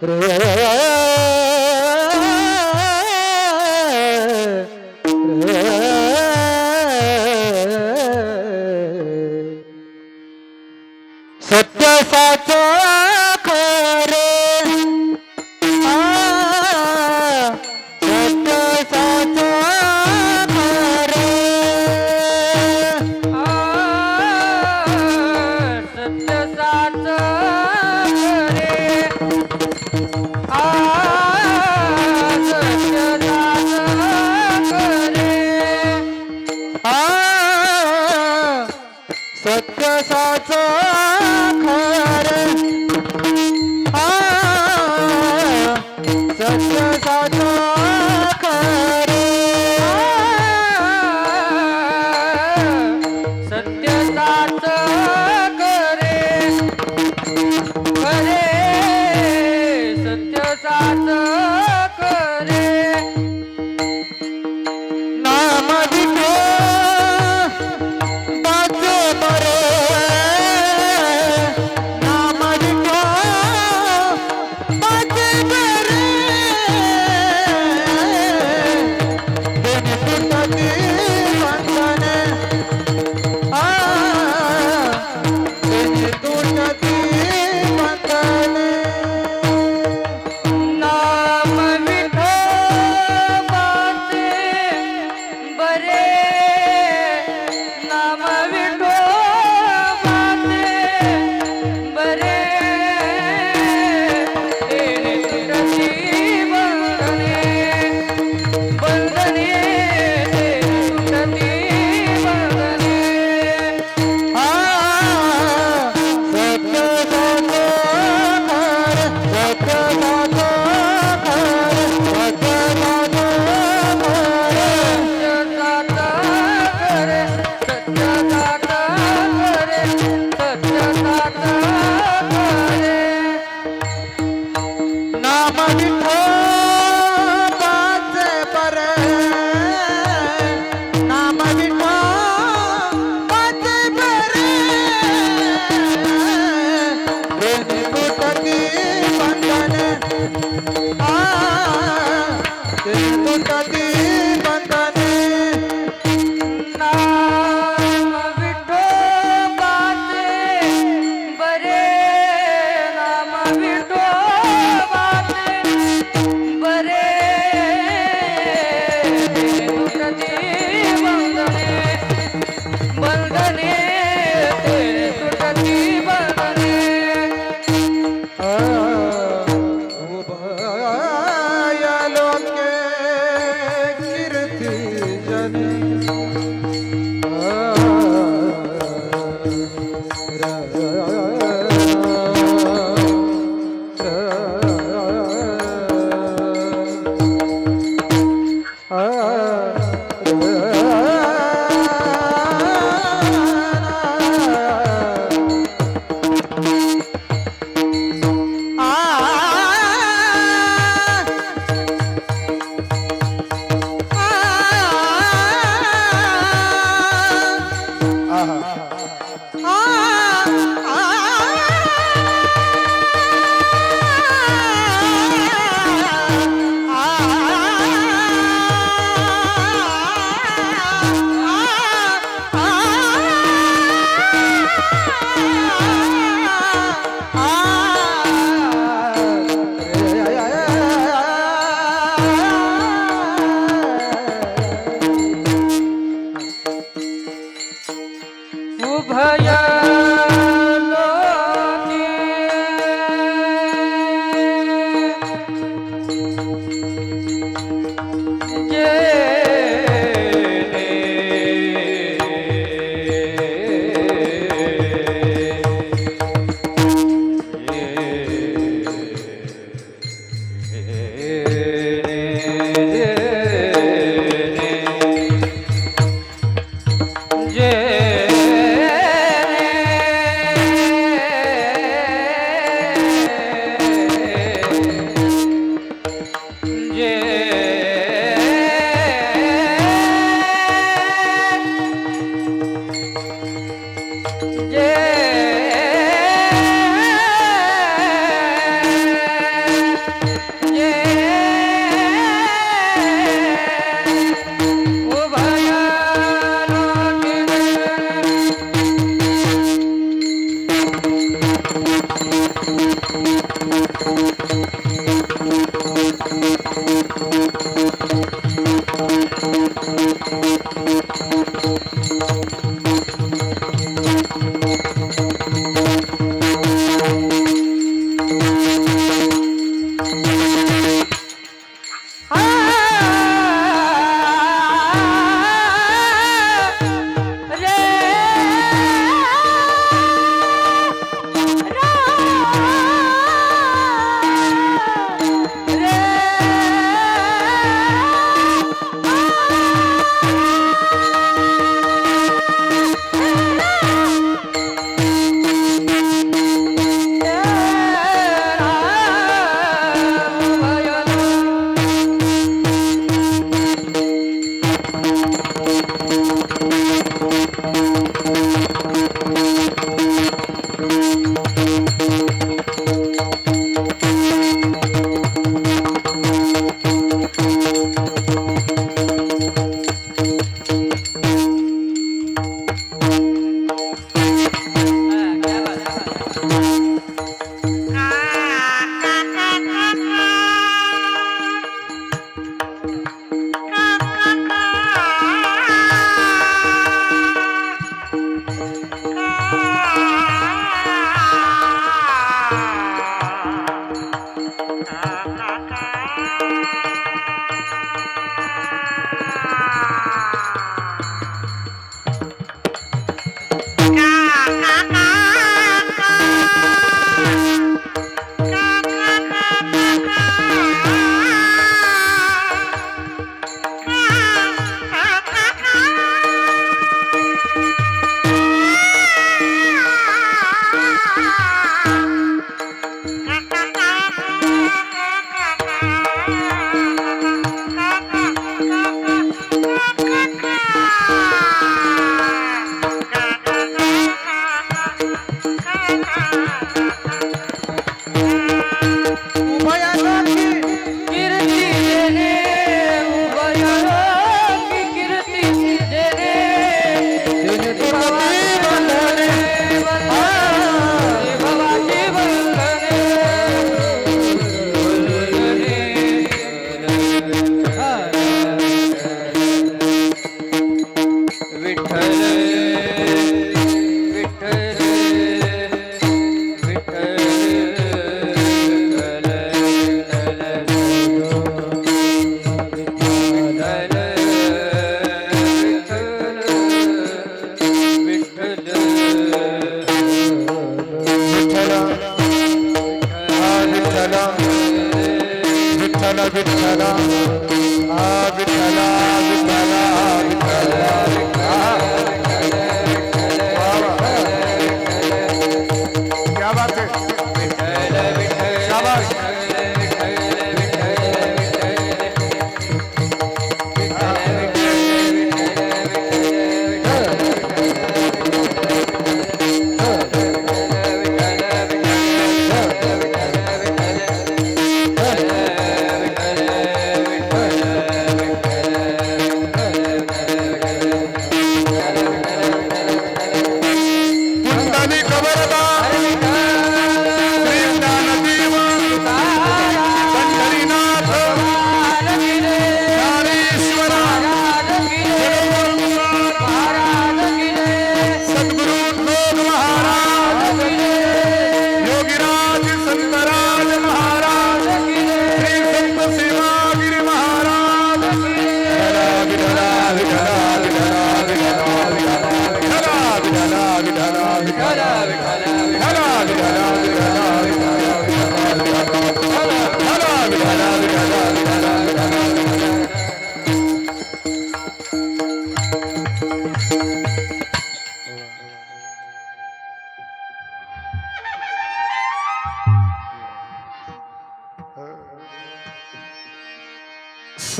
सत्य साच खरे सत्य साच खरे सत्य साच खरे सत्य साच खरे सत्य साच खरे सत्य साच खरे सत्य साच खरे खरे सत्य साच खरे नाम दिठो बाचे बरे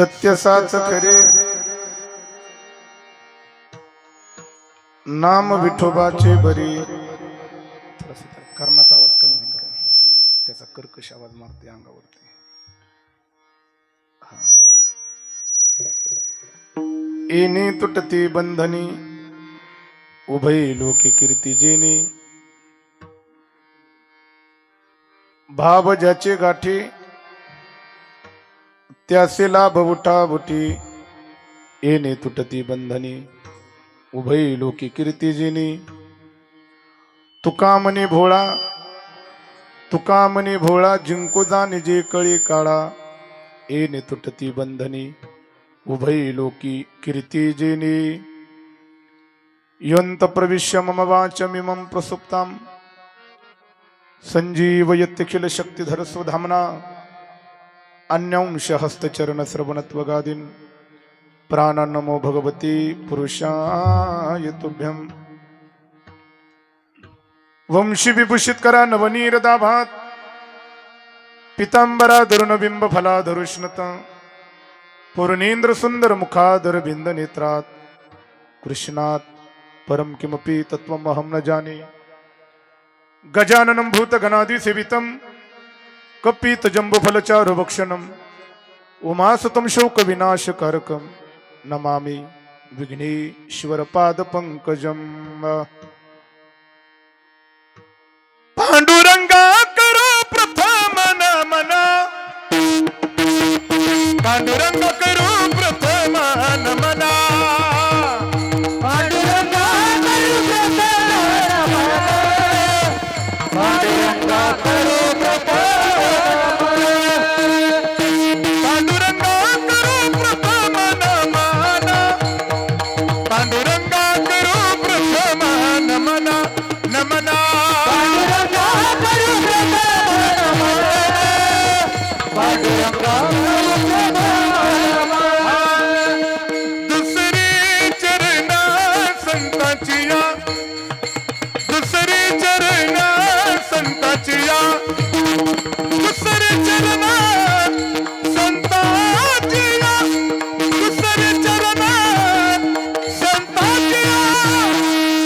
सत्य साच खरे नाम विठोबाचे बरी. कर्णाचा आवाज कमी होईल का? त्याचा कर्कश आवाज मारते अंगावरती. येणे तुटती बंधनी उभय लोके कीर्ती जेणे. भाव ज्याचे गाठी त्यासे लाभ उठावटी. येणे तुटती बंधनी उभय लोकी कीर्ती जेणे. तुका म्हणे भोळा तुका म्हणे भोळा जिंको जाणे जे कळी काळा. येणे तुटती बंधनी उभय लोकी कीर्ती जेणे. यंत प्रविश्य मम वाचमिमं प्रसुप्तां संजीवयत्यखिल शक्तिधर स्वधामना. अन्यांश हस्तचरण श्रवणत्वगादीन प्राण नमो भगवती पुरुषाय तुभ्यं. वंशी विभूषित करा नवनीर दाभात पितांबरा धरुण बिंब फला धरुष्णत. पूर्णेंद्र सुंदर मुखादर बिंद नेत्रात. कृष्णात परम किमपि तत्वमहं न जाने. गजाननं भूत गणादि सेवितं कपित जम्बुफलचारु भक्षणम्. उमासुतं शोक विनाशकारकं नमामि विघ्नेश्वर पाद पंकजम्. पांडुरंगा करो प्रथम नमना. पांडुरंगा करो प्रथम नमना. पांडुरंगा करू प्रथम पांडुरंगा करू प्रथम. पांडुरंगा करो प्रथम नमना. पांडुरंगा करो प्रथम नमना नमना. पांडुरंगा करू प्रथम पांडुरंगा करू प्रथम. दुसरी चरणा संतांचिया. दुसरी चरणा संतांचिया. दुसरी चरणा संतांचिया. दुसरी चरणा संतांचिया.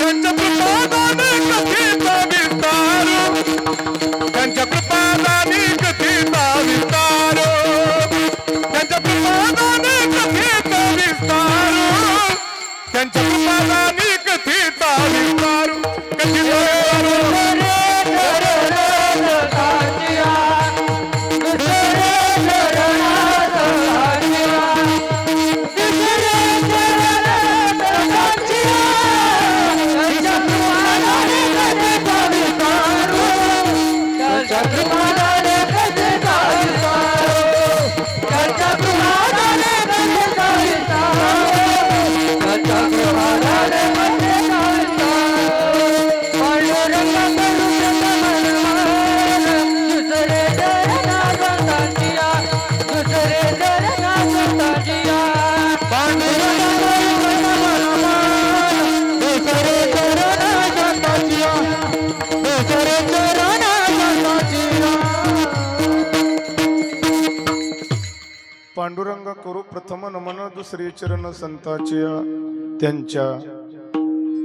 त्यांच्या कृपादाने कथेचा विस्तार. त्यांच्या कृपादाने कथेचा विस्तार. त्यांच्या कृपादाने कथेचा विस्तार. त्यांच्या कृपादाने कथेचा विस्तार. पांडुरंग करू प्रथम नमन. दुसरे चरण संतांच्या. त्यांच्या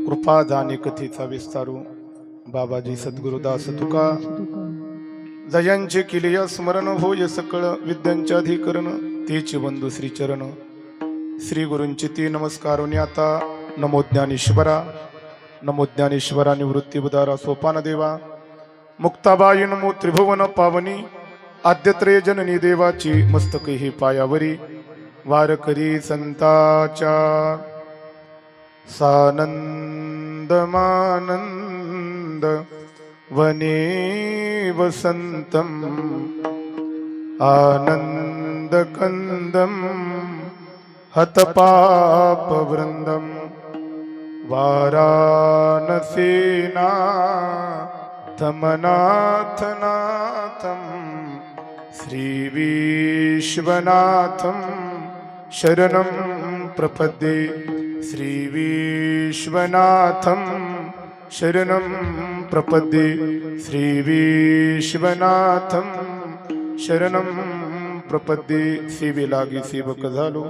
कृपादाने कथेचा विस्तारू. बाबाजी सद्गुरुदास तुका जयांचे केले या स्मरण होय सकळ विद्यांचे अधिकरण. तेचे बंधू श्रीचरण श्री गुरूंचे ते नमस्कारोनी. आता नमो ज्ञानेश्वरा. नमो ज्ञानेश्वरा निवृत्ती बुधारा सोपान देवा. मुक्ताबाई नमो त्रिभुवन पावनी. आद्यत्रय जननी देवाची मस्तके ही पायावरी. वारकरी संताच्या सानंद मानंद वने वसंतम. आनंद कंदम हतपाप वृंदम. वाराणसीनाथमनाथनाथं श्रीविश्वनाथं शरणं प्रपद्ये श्रीविश्वनाथं शरणं प्रपद्ये श्रीविश्वनाथं शरणं प्रपद्ये सेवे लागी सेवक झालो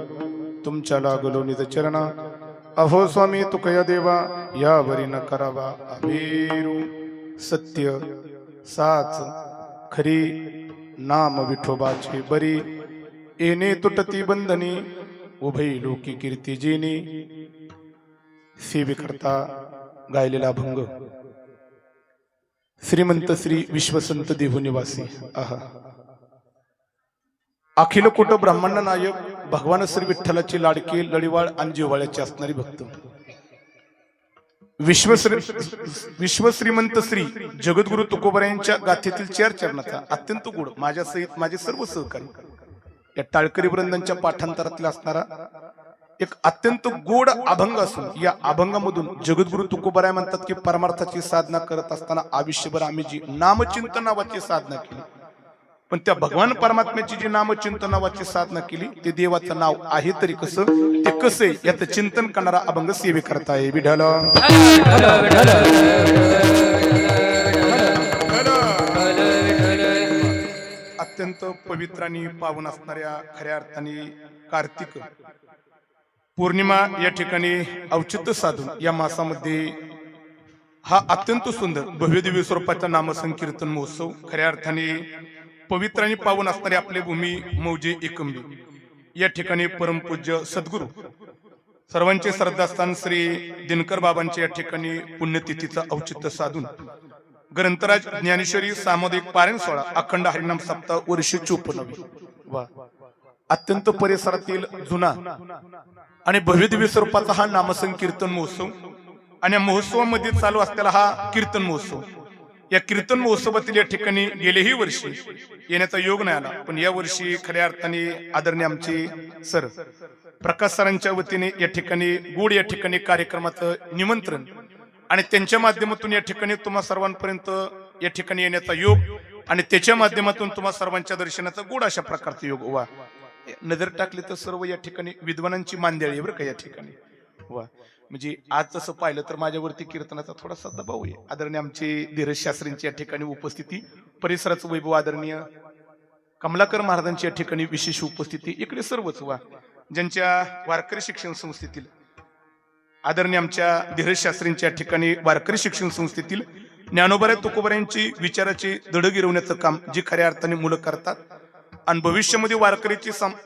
तुमच्या लागलो निज चरणा अहो स्वामी तुकया देवा यावरी न करावा अभेरू सत्य साच खरी नाम विठोबाचे बरी येणे तुटती बंधनी उभई लोकी कीर्ती जेनी सेवेकरता गायलेला अभंग श्रीमंत श्री विश्वसंत देवनिवासी आहा अखिल कोट ब्रह्मांड नायक भगवान श्री विठ्ठलाची लाडकी लढीवाळ आणि जिव्हाळ्याची असणारी भक्त विश्वश्रीमंत श्री जगद्गुरु तुकोबरायांच्या गाथेतील 4 चरणाचा अत्यंत गोड माझ्या सहित माझे सर्व सहकारी या टाळकरी वृंदांच्या पाठांतरातील असणारा एक अत्यंत गोड अभंग असून या अभंगामधून जगद्गुरु तुकोबराय म्हणतात की परमार्थाची साधना करत असताना आयुष्यभर आम्ही जी नामचिंतन नावाची साधना केली पण त्या भगवान परमात्म्याची जी नामचिंतन नावाची साधना केली ते देवाचं नाव आहे तरी कसं ते कसे याचं चिंतन करणारा अभंग सेवे करताय विठ्ठल अत्यंत पवित्र आणि पावन असणाऱ्या खऱ्या अर्थाने कार्तिक पौर्णिमा या ठिकाणी औचित्य साधून या मासामध्ये हा अत्यंत सुंदर भव्य दिव्य स्वरूपाचा नामसंकीर्तन महोत्सव खऱ्या अर्थाने पवित्र आणि पावन असणारे आपले भूमी मौजे एकंबी या ठिकाणी परमपूज्य सद्गुरू सर्वांचे श्रद्धास्थान श्री दिनकर बाबांच्या या ठिकाणी पुण्यतिथीचा औचित्य साधून ग्रंथराज ज्ञानेश्वरी सामुदायिक पारायण सोहळा अखंड हरिनाम सप्ताह वर्ष 54 वा अत्यंत परिसरातील जुना आणि भव्य दिव्य स्वरूपाचा हा नामसंकीर्तन महोत्सव आणि या महोत्सवामध्ये चालू असलेला हा कीर्तन महोत्सव या कीर्तन महोत्सवातील या ठिकाणी गेलेही वर्षी येण्याचा योग नाही आला पण या वर्षी खऱ्या अर्थाने आदरणीय आमचे सर प्रकाश सरांच्या वतीने या ठिकाणी गोड या ठिकाणी कार्यक्रमाचं निमंत्रण आणि त्यांच्या माध्यमातून या ठिकाणी तुम्हा सर्वांपर्यंत या ठिकाणी येण्याचा योग आणि त्याच्या माध्यमातून तुम्हा सर्वांच्या दर्शनाचा गोड अशा प्रकारचा योग वा नजर टाकली तर सर्व या ठिकाणी विद्वानांची मांदियाळी बरं का या ठिकाणी वा म्हणजे आज तसं पाहिलं तर माझ्यावरती कीर्तनाचा थोडासा दबाव आहे आदरणीय आमचे धीरज शास्त्रींची या ठिकाणी उपस्थिती परिसराचं वैभव आदरणीय कमलाकर महाराजांची या ठिकाणी विशेष उपस्थिती इकडे सर्वच वा ज्यांच्या वारकरी शिक्षण संस्थेतील आदरणीय आमच्या धीरज शास्त्रींच्या या ठिकाणी वारकरी शिक्षण संस्थेतील ज्ञानोबा तुकोबरायांची विचाराची दड गिरवण्याचं काम जी खऱ्या अर्थाने मुलं करतात आणि भविष्यामध्ये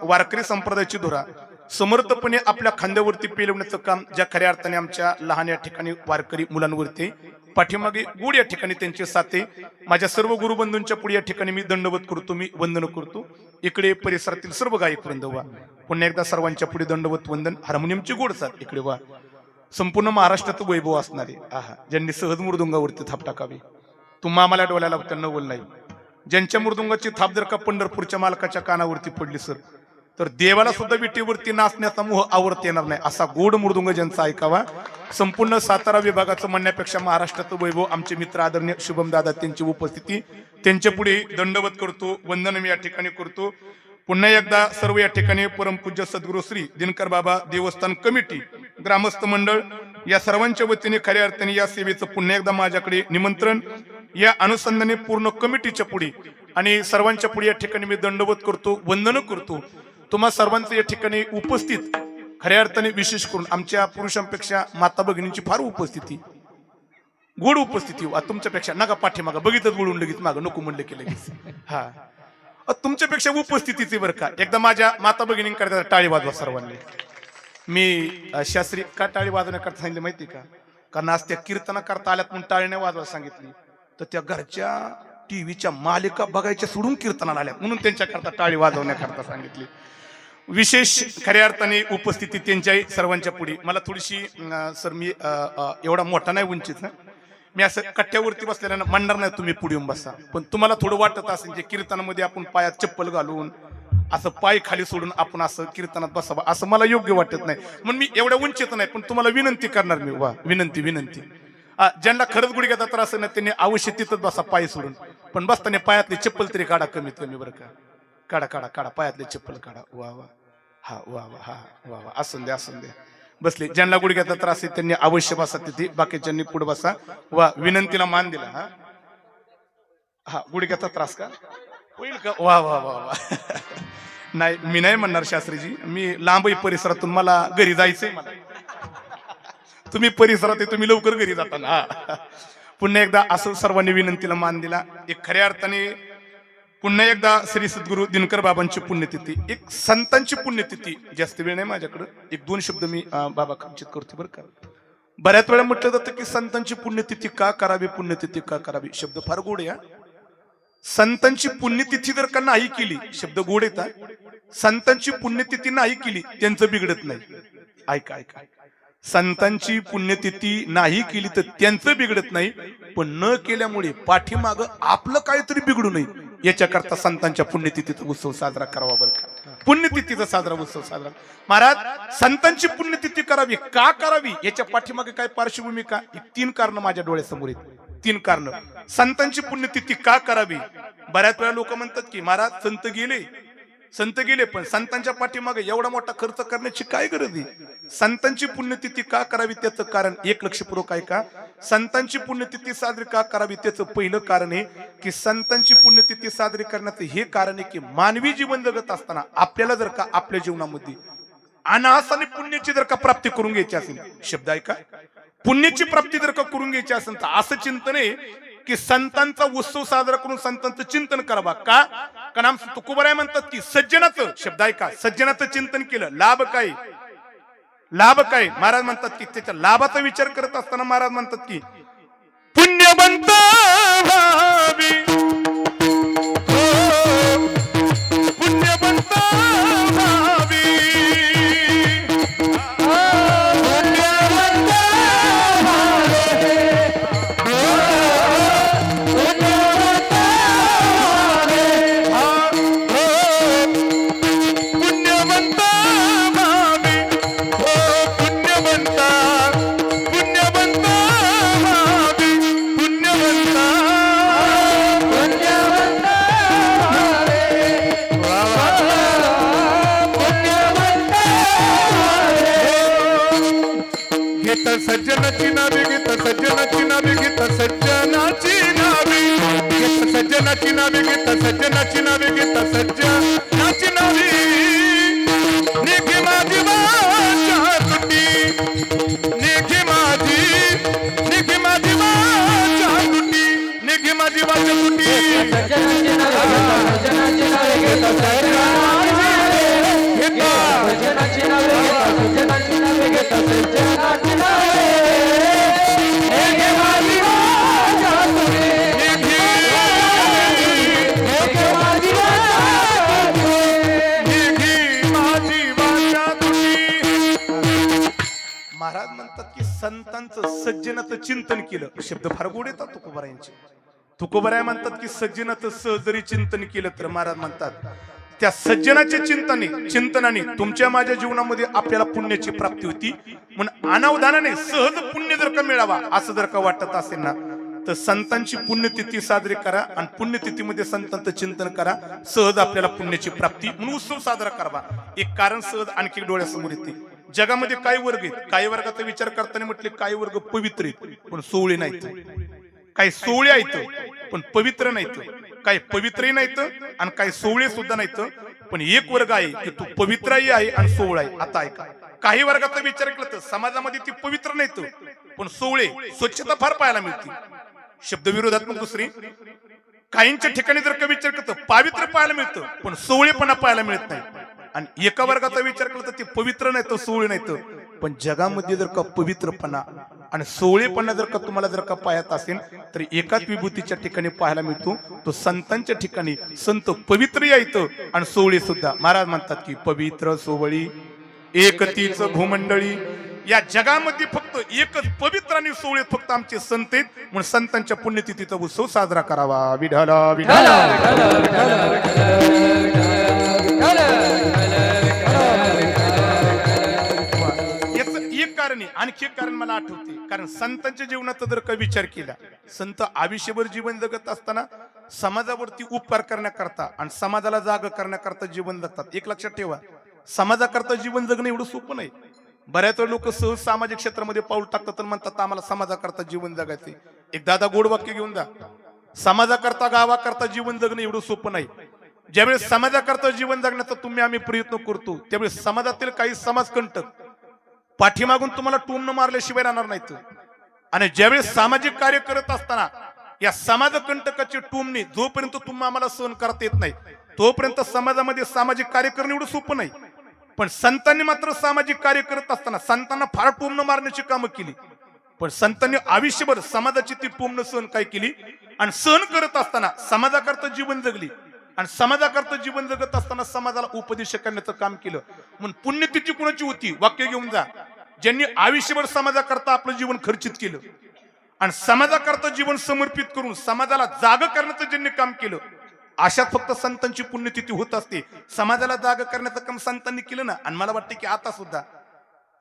वारकरी संप्रदायाची धुरा समर्थपणे आपल्या खांद्यावरती पेलवण्याचं काम ज्या खऱ्या अर्थाने आमच्या लहान या ठिकाणी वारकरी मुलांवरती पाठीमागे गुड या ठिकाणी त्यांचे साथे माझ्या सर्व गुरुबंधूंच्या पुढे या ठिकाणी मी दंडवत करतो मी वंदन करतो इकडे परिसरातील सर्व गायक वृंद वा पुन्हा एकदा सर्वांच्या पुढे दंडवत वंदन हार्मोनियमची गोड साथ इकडे वा संपूर्ण महाराष्ट्रात वैभव असणारे आहा ज्यांनी सहज मृदुंगावरती थाप टाकावी तुम्हा आम्हाला डोळ्याला त्यांना बोल नाही ज्यांच्या मृदुंगाची थाप जर का पंढरपूरच्या मालकाच्या कानावरती पडली सर तर देवाला सुद्धा विटेवरती नाचण्याचा मोह आवडता येणार नाही असा गोड मृदुंग ज्यांचा ऐकावा संपूर्ण सातारा विभागाचं म्हणण्यापेक्षा महाराष्ट्राचं वैभव आमचे मित्र आदरणीय शुभम दादा त्यांची उपस्थिती त्यांच्या पुढे दंडवत करतो वंदन मी या ठिकाणी करतो पुन्हा एकदा सर्व या ठिकाणी परमपूज्य सद्गुरू श्री दिनकर बाबा देवस्थान कमिटी ग्रामस्थ मंडळ या सर्वांच्या वतीने खऱ्या अर्थाने या सेवेचं पुन्हा एकदा माझ्याकडे निमंत्रण या अनुसंधाने पूर्ण कमिटीच्या पुढे आणि सर्वांच्या पुढे या ठिकाणी मी दंडवत करतो वंदन करतो तुम्हा सर्वांचं या ठिकाणी उपस्थित खऱ्या अर्थाने विशेष करून आमच्या पुरुषांपेक्षा माता भगिनींची फार उपस्थिती गोड उपस्थिती तुमच्यापेक्षा नका पाठीमागा बघितच बोलून लगेच मागं नको म्हणलं की लगेच हा तुमच्यापेक्षा उपस्थितीची बरं का एकदा माझ्या माता भगिनींकरता टाळी वाजवा सर्वांनी मी शास्त्री का टाळी वाजवण्याकरता सांगितलं माहिती का कारण आज त्या कीर्तना करता आल्यात म्हणून टाळी नाही वाजवा सांगितली तर त्या घरच्या टीव्हीच्या मालिका बघायच्या सोडून कीर्तनाला आल्या म्हणून त्यांच्याकरता टाळी वाजवण्याकरता सांगितली विशेष खऱ्या अर्थाने उपस्थिती त्यांच्याही सर्वांच्या पुढे मला थोडीशी सर मी एवढा मोठा नाही वंचित ना मी असं कट्ट्यावरती बसलेल्या म्हणणार नाही तुम्ही पुढे येऊन बसा पण तुम्हाला थोडं वाटत असेल जे कीर्तनामध्ये आपण पायात चप्पल घालून असं पाय खाली सोडून आपण असं कीर्तनात बसावं असं मला योग्य वाटत नाही. म्हणून मी एवढ्या उंचीत नाही, पण तुम्हाला विनंती करणार मी. वा विनंती विनंती. ज्यांना खरंच गुडघ्याचा त्रास आहे ना त्यांनी अवश्य तिथंच बसा पाय सोडून. पण बसताना पायातली चप्पल तरी काढा कमीत कमी बरं का. काढा काढा काढा पायातली चप्पल काढा. वा वा हा वा वा हा वा वा. असून द्या असून द्या. बसले. ज्यांना गुडघ्याचा त्रास आहे त्यांनी अवश्य बसा तिथे, बाकीच्यांनी पुढे बसा. वा विनंतीला मान दिला. हा हा गुडघ्याचा त्रास का होईल का. वा वा वा वा. नाही मी नाही म्हणणार शास्त्रीजी, मी लांबही परिसरातून मला घरी जायचंय. मला तुम्ही परिसरात आहे, तुम्ही लवकर घरी जाता ना. पुन्हा एकदा असं सर्वांनी विनंतीला मान दिला. एक खऱ्या अर्थाने पुन्हा एकदा श्री सद्गुरू दिनकर बाबांची पुण्यतिथी, एक संतांची पुण्यतिथी. जास्त वेळ नाही माझ्याकडे, एक दोन शब्द मी बाबा खंचित करतो बरं का. बऱ्याच वेळा म्हटलं जातं की संतांची पुण्यतिथी का करावी, पुण्यतिथी का करावी. शब्द फार गोड आहे. संतांची पुण्यतिथी जर का नाही केली, शब्द गोड येतात, संतांची पुण्यतिथी नाही केली त्यांचं बिघडत नाही. ऐका ऐका, संतांची पुण्यतिथी नाही केली तर त्यांचं बिघडत नाही, पण न केल्यामुळे पाठीमाग आपलं काहीतरी बिघडू नये याच्याकरता संतांच्या पुण्यतिथीचा उत्सव साजरा करावा बरं का. पुण्यतिथीचा साजरा उत्सव साजरा. महाराज संतांची पुण्यतिथी करावी का करावी याच्या पाठीमागे काय पार्श्वभूमी का, 3 कारण माझ्या डोळ्यासमोर आहेत. 3 कारण. संतांची पुण्यतिथी का करावी. बऱ्याच वेळा लोक म्हणतात की महाराज संत गेले पण संतांच्या पाठीमागे एवढा मोठा खर्च करण्याची काय गरज आहे. संतांची पुण्यतिथी का करावी त्याचं कारण एक लक्षपूर्वक आहे का. संतांची पुण्यतिथी साजरी का करावी त्याचं पहिलं कारण आहे की संतांची पुण्यतिथी साजरी करण्याचं हे कारण आहे की मानवी जीवन जगत असताना आपल्याला जर का आपल्या जीवनामध्ये अनायासाने पुण्याची जर का प्राप्ती करून घ्यायची असेल, शब्द ऐका, पुण्याची प्राप्ती जर का करून घ्यायची असेल तर असं चिंतन आहे की संतांचा उत्सव साजरा करून संतांचं चिंतन करावा. का कारण आमचं तुकोबराय म्हणतात की सज्जनाचं, शब्द ऐका, सज्जनाचं चिंतन केलं लाभ काय, लाभ काय. महाराज म्हणतात की त्याच्या लाभाचा विचार करत असताना महाराज म्हणतात की पुण्यवंत व्हावी, पुण्यवंत व्हावी, सज्जनाची नावे घेत, सज्जनाची नावे घेत, सज्जनाची नावे घेत, सज्जनाची नावे घेत, सज्जनाची नावे घेत, सज्जनाची नावे. निघे माझी वाचा तुटी, निघे माझी वाचा तुटी, निघे माझी वाचा तुटी. सज्जनाची नावे घेत, सज्जनाची नावे घेत, सज्जनाची नावे घेत, सज्जनाची नावे. महाराज म्हणतात की संतांचं सज्जनाचं चिंतन केलं. शब्द फार गोड येतात तुकोबारायांचे. तुकोबाराय म्हणतात की सज्जनाचं सहजरी चिंतन केलं तर महाराज म्हणतात त्या सज्जनाच्या चिंतनाने तुमच्या माझ्या जीवनामध्ये आपल्याला पुण्याची प्राप्ती होती. म्हणून अनावधानाने सहज पुण्य जर का मिळावा असं जर का वाटत असेल ना तर संतांची पुण्यतिथी साजरी करा आणि पुण्यतिथीमध्ये संतांचं चिंतन करा. सहज आपल्याला पुण्याची प्राप्ती म्हणून उत्सव साजरा करावा. एक कारण सहज आणखी डोळ्यासमोर येते. जगामध्ये काही वर्ग आहेत, काही वर्गाचा विचार करताना म्हटले काही वर्ग पवित्र आहेत पण सोवळे नाहीत, काही सोवळे आहेत पण पवित्र नाहीत, काही पवित्रही नाहीत आणि काही सोवळे सुद्धा नाहीत. पण एक वर्ग आहे की तो पवित्रही आहे आणि सोवळा आहे. आता ऐका, काही वर्गाचा विचार केला तर समाजामध्ये ती पवित्र नाहीत पण सोवळे, स्वच्छता फार पाहायला मिळते. शब्द विरोधात्मक दुसरी. काहींच्या ठिकाणी जर का विचार करतो पावित्र्य पाहायला मिळतं पण सोवळेपणा पाहायला मिळत नाही. आणि एका वर्गाचा विचार केला तर ते पवित्र नाही तर सोवळे नाहीत. पण जगामध्ये जर का पवित्रपणा आणि सोवळेपणा जर का तुम्हाला जर का पाहत असेल तर एकाच विभूतीच्या ठिकाणी पाहायला मिळतो. तो संतांच्या ठिकाणी संत पवित्र यायचं आणि सोवळे सुद्धा. महाराज म्हणतात की पवित्र सोवळी एकतीच भूमंडळी. या जगामध्ये फक्त एकच पवित्र आणि सोवळे फक्त आमचे संत आहेत. म्हणून संतांच्या पुण्यतिथीचा उत्सव साजरा करावा. विठ्ठला विठ्ठला. याचं एक कारण आहे, आणखी एक कारण मला आठवते. कारण संतांच्या जीवनाचा जर काही विचार केला, संत आयुष्यभर जीवन जगत असताना समाजावरती उपकार करण्याकरता आणि समाजाला जाग करण्याकरता जीवन जगतात. एक लक्षात ठेवा, समाजाकरता जीवन जगणं एवढं सोपं नाही. बऱ्याच वेळ लोक सहज सामाजिक क्षेत्रामध्ये पाऊल टाकतात आणि म्हणतात आम्हाला समाजाकरता जीवन जगायचे. एक दादा गोड वाक्य घेऊन जा, समाजाकरता गावाकरता जीवन जगणं एवढं सोपं नाही. ज्यावेळेस समाजाकरता जीवन जगण्याचा आम्ही प्रयत्न करतो, त्यावेळेस समाजातील काही समाजकंटक पाठीमागून तुम्हाला टोमणं मारल्याशिवाय राहणार नाहीत. आणि ज्यावेळेस सामाजिक कार्य करत असताना या समाजकंटकाची टोमणी जोपर्यंत तुम्हाला आम्हाला सहन करता येत नाही, तोपर्यंत समाजामध्ये सामाजिक कार्य करणं एवढं सोपं नाही. पण संतांनी मात्र सामाजिक कार्य करत असताना संतांना फार टोमणं मारण्याची कामं केली, पण संतांनी आयुष्यभर समाजाची ती टोमणं सहन काय केली आणि सहन करत असताना समाजाकरता जीवन जगली. आणि समाजाकरता जीवन जगत असताना समाजाला उपदेश करण्याचं काम केलं. म्हणून पुण्यतिथी कुणाची होती? वाक्य घेऊन जा, ज्यांनी आयुष्यभर समाजाकरता आपलं जीवन खर्चित केलं आणि समाजाकरता जीवन समर्पित करून समाजाला जाग करण्याचं ज्यांनी काम केलं, अशात फक्त संतांची पुण्यतिथी होत असते. समाजाला जाग करण्याचं काम संतांनी केलं ना. आणि मला वाटते की आता सुद्धा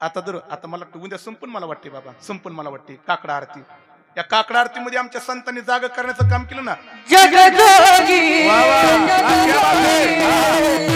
आता मला उद्या संपून मला वाटते बाबा संपून मला वाटते काकडा आरती, या काकडा आरतीमध्ये आमच्या संतांनी जाग करण्याचं काम केलं ना. जगजोगी वा वा, क्या बात है.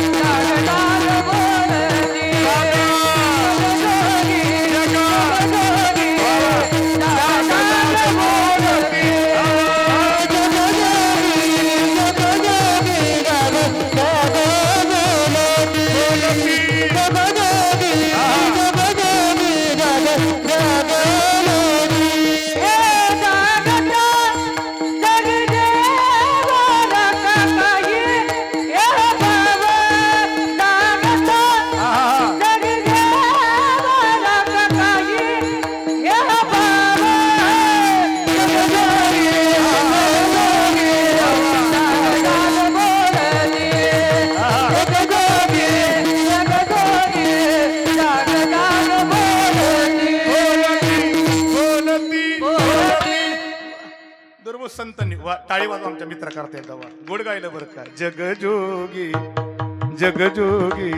संतांनी टाळी वाजवा आमच्या मित्र करता येत गोड गायलं बरं का. जगजोगी जगजोगी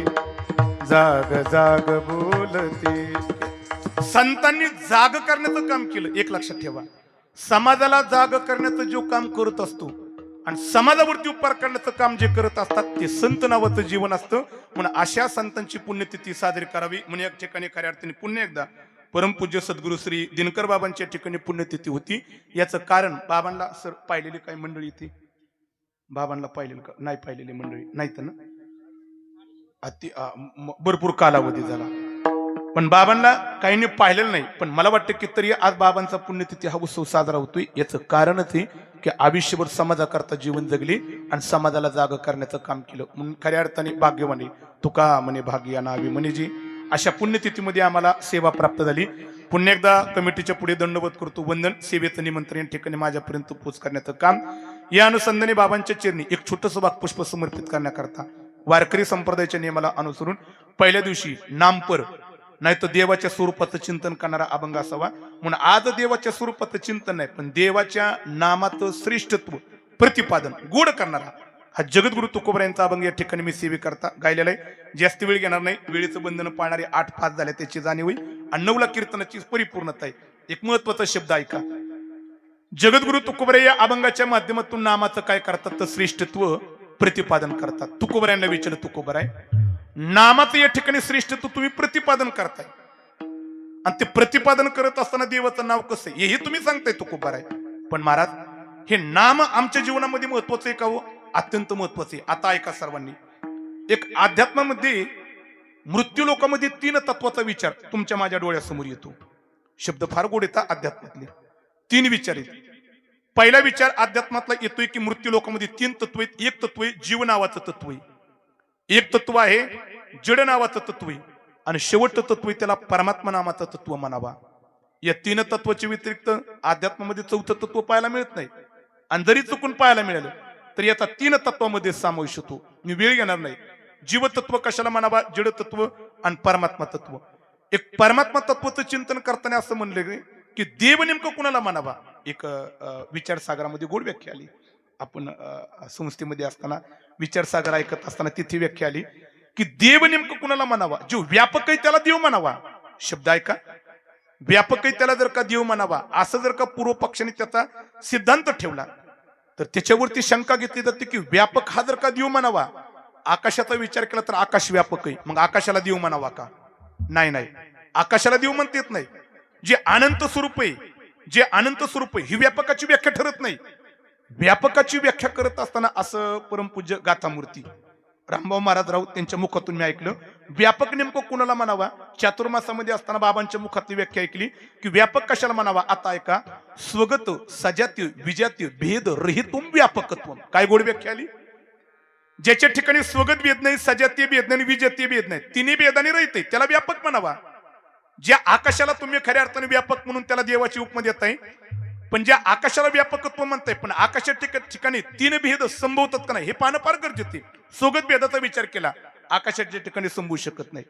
जाग जाग बोलते. संतांनी जाग करण्याचं काम केलं. एक लक्षात ठेवा, समाजाला जाग करण्याचं जो काम करत असतो आणि समाजावरती उपकार करण्याचं काम जे करत असतात ते संत नावाचं जीवन असतं. म्हणून अशा संतांची पुण्यतिथी साजरी करावी. म्हणून या ठिकाणी खऱ्या अर्थाने पुन्हा एकदा परमपूज्य सद्गुरु श्री दिनकर बाबांच्या ठिकाणी पुण्यतिथी होती. याचं कारण बाबांना सर पाहिलेली काही मंडळी इथे बाबांना पाहिलेली का नाही पाहिलेली मंडळी नाहीत ना. भरपूर कालावधी झाला पण बाबांना काहींनी पाहिलेलं नाही. पण मला वाटतं की तरी आज बाबांचा पुण्यतिथी हा उत्सव साजरा होतोय. याचं कारणच हे की आयुष्यभर समाजाकरता जीवन जगले आणि समाजाला जाग करण्याचं काम केलं. म्हणून खऱ्या अर्थाने भाग्यवानी तुका म्हणे भाग्य नावी म्हणे जी अशा पुण्यतिथीमध्ये आम्हाला सेवा प्राप्त झाली. पुन्हा एकदा कमिटीच्या पुढे दंडवत करतो वंदन. सेवेचं निमंत्रण या ठिकाणी माझ्यापर्यंत पोच करण्याचं काम. या अनुषंगाने बाबांच्या चरणी एक छोटंसं वाक्पुष्प समर्पित करण्याकरता वारकरी संप्रदायाच्या नियमाला अनुसरून पहिल्या दिवशी नामपर नाही तर देवाच्या स्वरूपाचं चिंतन करणारा अभंग असावा. म्हणून आज देवाच्या स्वरूपाचं चिंतन नाही पण देवाच्या नामाचं श्रेष्ठत्व प्रतिपादन गोड करणारा हा जगद्गुरु तुकोबरा यांचा अभंग या ठिकाणी मी सेवे करता गायलेला आहे. जास्त वेळ घेणार नाही. वेळेचं बंधन पाळणारे 8-5 झाले त्याची जाणीव होईल आणि 9ला कीर्तनाची परिपूर्णता आहे. एक महत्वाचा शब्द ऐका. जगद्गुरु तुकोबरा या अभंगाच्या माध्यमातून नामाचं काय करतात तर श्रेष्ठत्व प्रतिपादन करतात. तुकोबरा यांना विचारलं तुकोबरा नामाचं या ठिकाणी श्रेष्ठत्व तुम्ही प्रतिपादन करताय आणि ते प्रतिपादन करत असताना देवाचं नाव कसं आहे हेही तुम्ही सांगताय तुकोबरा. पण महाराज हे नाम आमच्या जीवनामध्ये महत्वाचं आहे का हो? अत्यंत महत्वाचे. आता ऐका सर्वांनी. एक अध्यात्मामध्ये मृत्यू लोकांमध्ये 3 तत्वाचा विचार तुमच्या माझ्या डोळ्यासमोर येतो. शब्द फार गोड येतात. अध्यात्मातले 3 विचार आहेत. पहिला विचार अध्यात्मातला येतोय की मृत्यू लोकांमध्ये 3 तत्व आहेत. एक तत्व आहे जीव नावाचं तत्व आहे, एक तत्व आहे जड नावाचं तत्व आहे आणि शेवटचं तत्व आहे त्याला परमात्मा नावाचं तत्व म्हणावा. या 3 तत्वाच्या व्यतिरिक्त अध्यात्मामध्ये 4थं तत्व पाहायला मिळत नाही. आणि जरी चुकून पाहायला मिळालं तर याचा 3 तत्वामध्ये समावेश होतो. मी वेळ घेणार नाही. जीवतत्व कशाला म्हणावा, जड तत्व आणि परमात्मा तत्व. एक परमात्मा तत्वाचं चिंतन करताना असं म्हणले की देव नेमकं कुणाला म्हणावा. एक विचारसागरामध्ये गोड व्याख्या आली. आपण संस्थेमध्ये असताना विचारसागर ऐकत असताना तिथे व्याख्या आली की देव नेमकं कुणाला म्हणावा? जो व्यापक आहे त्याला देव म्हणावा. शब्द ऐका, व्यापक आहे त्याला जर का देव म्हणावा असं जर का पूर्व पक्षाने त्याचा सिद्धांत ठेवला तर त्याच्यावरती शंका घेतली जाते की व्यापक हा जर का देव म्हणावा, आकाशाचा विचार केला तर आकाश व्यापक आहे, मग आकाशाला देव म्हणावा का? नाही नाही, आकाशाला देव म्हणता येत नाही. जे अनंत स्वरूप आहे, जे अनंत स्वरूप आहे ही व्यापकाची व्याख्या ठरत नाही. व्यापकाची व्याख्या करत असताना असं परमपूज्य गाथामूर्ती रामभाऊ महाराज राऊत त्यांच्या मुखातून मी ऐकलं, व्यापक नेमकं कुणाला म्हणावा? चातुर्मासामध्ये असताना बाबांच्या मुखातली व्याख्या ऐकली की व्यापक कशाला म्हणावा. आता ऐका, स्वगत सजातीय विजातीय भेद रहितुम व्यापकत्व. काय गोड व्याख्या आली? ज्याच्या ठिकाणी स्वगत भेद नाही, सजातीय भेद नाही, विजातीय भेद नाही, तिन्ही भेदाने रहित आहे त्याला व्यापक म्हणावा. ज्या आकाशाला तुम्ही खऱ्या अर्थाने व्यापक म्हणून त्याला देवाची उपमा देताय, पण ज्या आकाशाला व्यापकत्व म्हणताय पण आकाशाच्या ठिकाणी तीन भेद संभवतात का नाही हे पाहणं फार गरजेचं आहे. स्वगत भेदाचा विचार केला, आकाशाच्या ठिकाणी संभवू शकत नाही.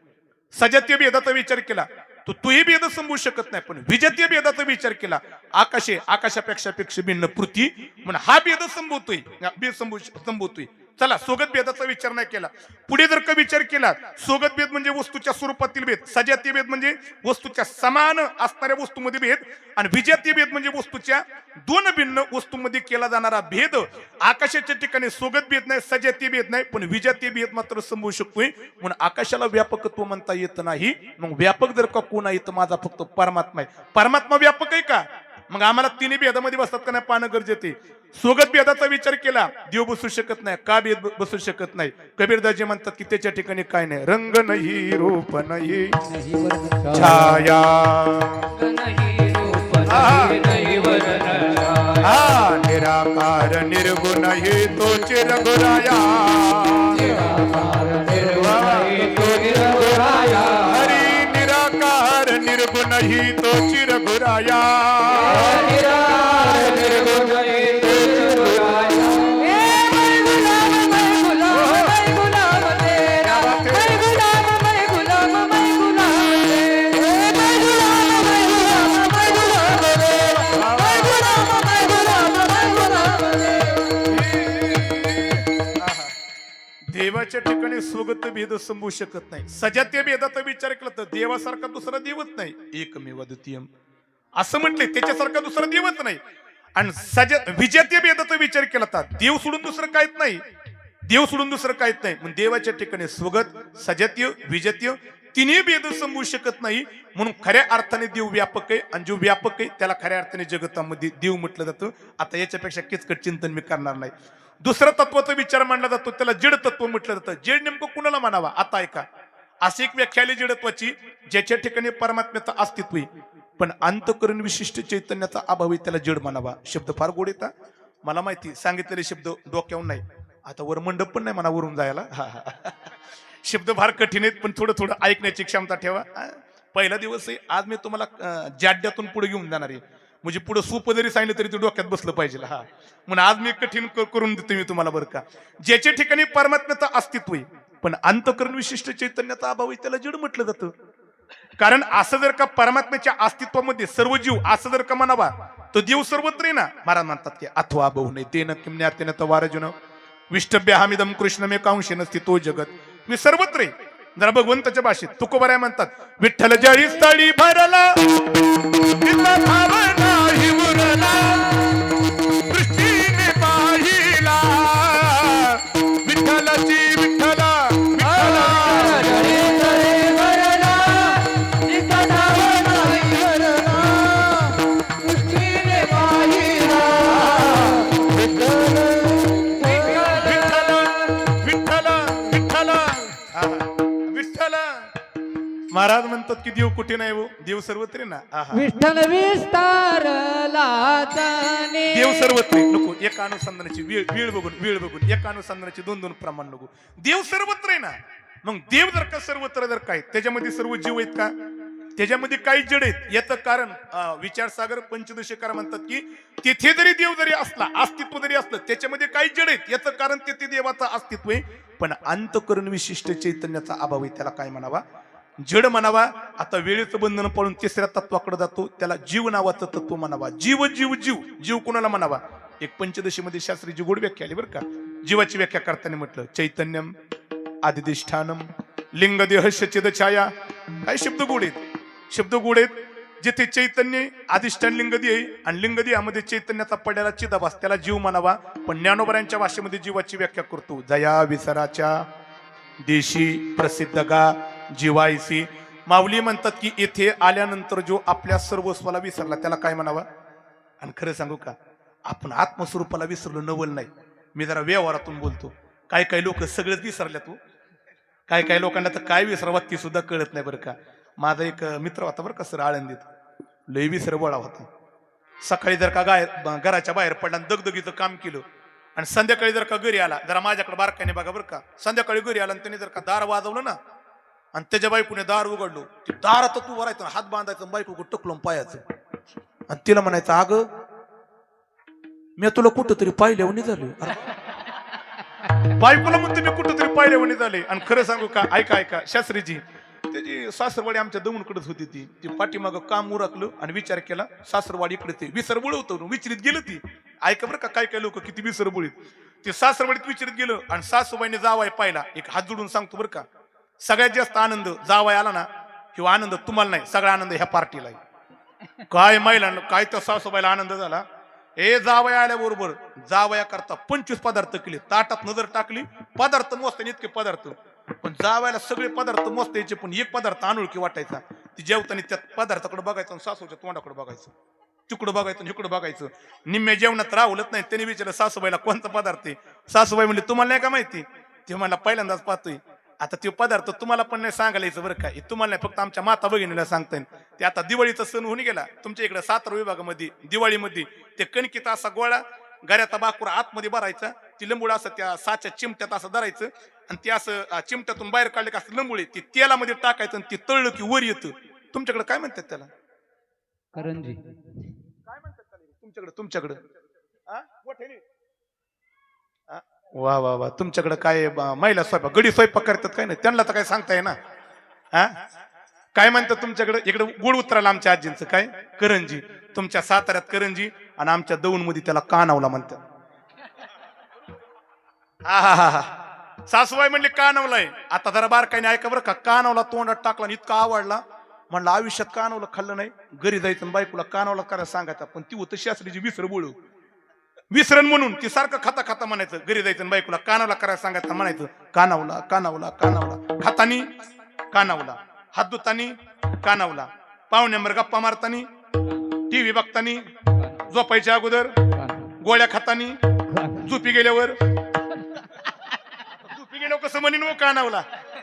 सजातीय भेदाचा विचार केला तो तोही भेद संभवू शकत नाही. पण विजातीय भेदाचा विचार केला, आकाशे आकाशापेक्षा भिन्न पृथ्वी म्हणून हा भेद संभवतोय. चला, सोगत भेदाचा विचार नाही केला. पुढे जर का विचार केला, सोगत भेद म्हणजे वस्तूच्या स्वरूपातील भेद, सजातीय भेद म्हणजे वस्तूच्या समान असणाऱ्या वस्तूमध्ये भेद, आणि विजातीय भेद म्हणजे वस्तूच्या दोन भिन्न वस्तूंमध्ये केला जाणारा भेद. आकाशाच्या ठिकाणी सोगत भेद नाही, सजातीय भेद नाही, पण विजातीय भेद मात्र संभवू शकतोय. म्हणून आकाशाला व्यापकत्व म्हणता येत नाही. मग व्यापक जर का कोण आहे तर माझा फक्त परमात्मा आहे. परमात्मा व्यापक आहे का? मग आम्हाला तिन्ही भेदामध्ये बसतात का नाही पाहणं गरजेचं आहे. सोगत भेदाचा विचार केला, देव बसू शकत नाही. का भेद बसू शकत नाही? कबीरदाजी म्हणतात की त्याच्या ठिकाणी काय नाही, रंग नाही, रूप नाही, छाया निराकार निर्गुण ही तोचे रघुराया. हरी निराकार निर्गुण ही तोची रघुराया. देवाच्या ठिकाणी स्वगत भेद संभवू शकत नाही. सजातीय भेदाचा विचार केला तर देवासारखा दुसरा देवच नाही, एकमेव द्वितीयम असं म्हटले, त्याच्यासारखा दुसरा देवच नाही. आणि विजातीय भेदाचा विचार केला तर देव सोडून दुसरं काहीच नाही, देव सोडून दुसरं काहीच नाही. पण देवाच्या ठिकाणी स्वगत सजातीय विजातीय तिन्ही भेद संभवू शकत नाही. म्हणून खऱ्या अर्थाने देव व्यापक आहे, आणि जो व्यापक आहे त्याला खऱ्या अर्थाने जगतामध्ये देव म्हटलं जातं. आता याच्यापेक्षा किचकट चिंतन मी करणार नाही. दुसरा तत्वाचा विचार मांडला जातो, त्याला जड तत्व म्हटलं जातं. जड नेमकं कुणाला म्हणावा? आता ऐका, अशी एक व्याख्या आली जडत्वाची, ज्याच्या ठिकाणी परमात्म्याचं अस्तित्व आहे पण अंतःकरण विशिष्ट चैतन्याचा अभाव आहे त्याला जड म्हणावा. शब्द फार गोड येतात, मला माहिती, सांगितलेले शब्द डोक्यावर नाही. आता वर मंडप पण नाही म्हणा वरून जायला. शब्द फार कठीण आहेत, पण थोडं थोडं ऐकण्याची क्षमता ठेवा. पहिला दिवस आहे आज, मी तुम्हाला जाड्यातून पुढे घेऊन जाणार आहे. म्हणजे पुढे सोपं जरी सांगितलं तरी ते डोक्यात बसलं पाहिजे. हा, म्हणून आज मी कठीण करून देतो मी तुम्हाला बरं का. ज्याच्या ठिकाणी परमात्म्याचं अस्तित्व आहे पण अंतःकरण विशिष्ट चैतन्याचा अभाव आहे त्याला जड म्हटलं जातं. कारण असं जर का परमात्म्याच्या अस्तित्वामध्ये सर्व जीव असं जर का म्हणावा तर देव सर्वत्र आहे ना. महाराज म्हणतात की अथवा बहुने तेन किम्यातेन तवारजुन विष्टभ्य हमिदम कृष्णमे कांशेन स्थितो जगत. मी सर्वत्र आहे. जरा भगवंताच्या भाषेत तुकोबाराय म्हणतात, विठ्ठल जळी स्थळी भरला भावना हिवरला दृष्टीने पाहिला विठ्ठलाची विठ्ठला महाराज म्हणतात की देव कुठे नाही हो, देव सर्वत्र ना. विठ्ठल विस्तारला देव सर्वत्र नको एका अनुसंधानाची वेळ बघून एका अनुसंधानाची दोन प्रमाण नको. देव सर्वत्र आहे ना. मग देव जर का सर्वत्र जर काय त्याच्यामध्ये सर्व जीव आहेत का? त्याच्यामध्ये काही जड आहेत. याचं कारण विचारसागर पंचदशीकार म्हणतात की तिथे जरी देव जरी असला, अस्तित्व जरी असलं, त्याच्यामध्ये काही जड आहेत. याचं कारण तिथे देवाचं अस्तित्व आहे पण अंतःकरण विशिष्ट चैतन्याचा अभाव आहे त्याला काय म्हणावा? जड म्हणावा. आता वेळेचं बंधन पाळून तिसऱ्या तत्वाकडे जातो, त्याला जीव नावाचं तत्व म्हणावा. जीव जीव जीव जीव कोणाला म्हणावा? एक पंचदशी मध्ये शास्त्रीची गोड व्याख्या आली बरं का. जीवाची व्याख्या करताना म्हटलं, चैतन्यम आदिधिष्ठानम लिंग देहस्य चिद छाया. काय शब्द गोड आहेत, शब्द गोड आहेत. जिथे चैतन्य अधिष्ठान लिंगदी आहे आणि लिंगदी यामध्ये चैतन्याचा पडलेला चिदाभास त्याला जीव म्हणावा. पण ज्ञानोबरांच्या भाषेमध्ये जीवाची व्याख्या करतो. जया विसराच्या देशी प्रसिद्ध गा जीवायसी. माऊली म्हणतात की येथे आल्यानंतर जो आपल्या सर्वस्वाला विसरला त्याला काय म्हणावा. आणि खरं सांगू का, आपण आत्मस्वरूपाला विसरलो नवल नाही. मी जरा व्यवहारातून बोलतो. काय काय लोक सगळंच विसरल्या तू, काय काय लोकांना तर काय विसरावं ती सुद्धा कळत नाही बरं का. माझा एक मित्र होता बरं का सर आळंदीत, लय विसरबोळा होता. सकाळी जर का घराच्या बाहेर पडला दगदगीचं काम केलं आणि संध्याकाळी जर का घरी आला, जरा माझ्याकडे बारकाईने बघा बरं का, संध्याकाळी घरी आला आणि त्याने जर का दार वाजवलं ना आणि त्याच्या बायकोने दार उघडलो, ती दारात तू वरायचं हात बांधायचं बायको टकलून पायाचं आणि तिला म्हणायचं अगं मी तुला कुठंतरी पाहिल्यावणी झालो. बायकोला म्हणते मी कुठंतरी पाहिल्यावणी झाले. आणि खरं सांगू का, ऐका ऐका शास्त्रीजी, त्याची सासरवाडी आमच्या दमूनकडेच होती. ती पाठीमाग काम उरकलं आणि विचार केला सासरवाडी इकडे ते विसरबुळ होतं विचारित गेलं. ती ऐका बरं का, काय काय लोक किती विसरबुळीत. ते सासरवाडीत विचारित गेलं आणि सासूबाईने जावाय पाहिला. एक हात जोडून सांगतो बरं का, सगळ्यात जास्त आनंद जावाय आला ना किंवा आनंद तुम्हाला नाही, सगळा आनंद ह्या पार्टीला आहे. काय महिलांना काय त्या सासूबाईला आनंद झाला. हे जावया आल्याबरोबर जावया करता 25 पदार्थ केले. ताटात नजर टाकली, पदार्थ मोजता इतके पदार्थ, पण जावयाला सगळे पदार्थ मोजता यायचे पण एक पदार्थ अनोळखी वाटायचा. ती जेवताना त्या पदार्थाकडे बघायचं आणि सासूच्या तोंडाकडे बघायचं, तिकडं बघायचं इकडं बघायचं. निम्म्या जेवणात राहुलच नाही. त्याने विचारलं सासूबाईला कोणता पदार्थ आहे. सासूबाई म्हणली तुम्हाला नाही का माहिती. ते मला पहिल्यांदाच पाहतोय. आता ते पदार्थ तुम्हाला पण नाही सांगायचं बरं का, तुम्हाला नाही फक्त आमच्या माता भगिनीला सांगता येईल. ते आता दिवाळीचा सण होऊन गेला तुमच्या इकडे सातारा विभागामध्ये. दिवाळीमध्ये ते कणकीचा असा गोळा गऱ्याचा बाकुरा आतमध्ये भरायचा, ती लंबुळ असं त्या साच्या चिमट्यात असं धरायचं आणि ते असं चिमट्यातून बाहेर काढले का असं लंबुळे ती तेलामध्ये टाकायचं आणि ती तळलं की वर येतं. तुमच्याकडे काय म्हणतात त्याला, करंजी काय म्हणतात त्याला तुमच्याकडे वा वा वा. तुमच्याकडे काय महिला स्वयंपाक गडी स्वयंपाक करतात काय नाही, त्यांना तर काय सांगताय ना. हा काय म्हणतात तुमच्याकडे. इकडे गुळ उतरायला आमच्या आजींचं काय करंजी, तुमच्या साताऱ्यात करंजी आणि आमच्या दौंड मध्ये त्याला कानावला म्हणतात. हा हा हा. सासूबाई म्हणले कानवलाय. आता जरा बारकाईने ऐका बरं का, कानवला तोंडात टाकला आणि इतका आवडला. म्हणलं आयुष्यात कानवलं खाल्लं नाही. घरी जायचं बायकोला कानवला करायला सांगायचा, पण ती होतं शास्त्रीची विसर बोळू विसरण म्हणून ती सारखं खाता खाता म्हणायचं. घरी जायचं बायकोला कानावला करायला सांगायचं, म्हणायचं कानावला कानावला कानावला. खातानी कानावला, हात धुतानी कानावला, पाहुण्यावर गप्पा मारतानी, टीव्ही बघतानी, झोपायच्या अगोदर, गोळ्या खातानी, झोपी गेल्यावर कसं म्हणीन वो कानावला.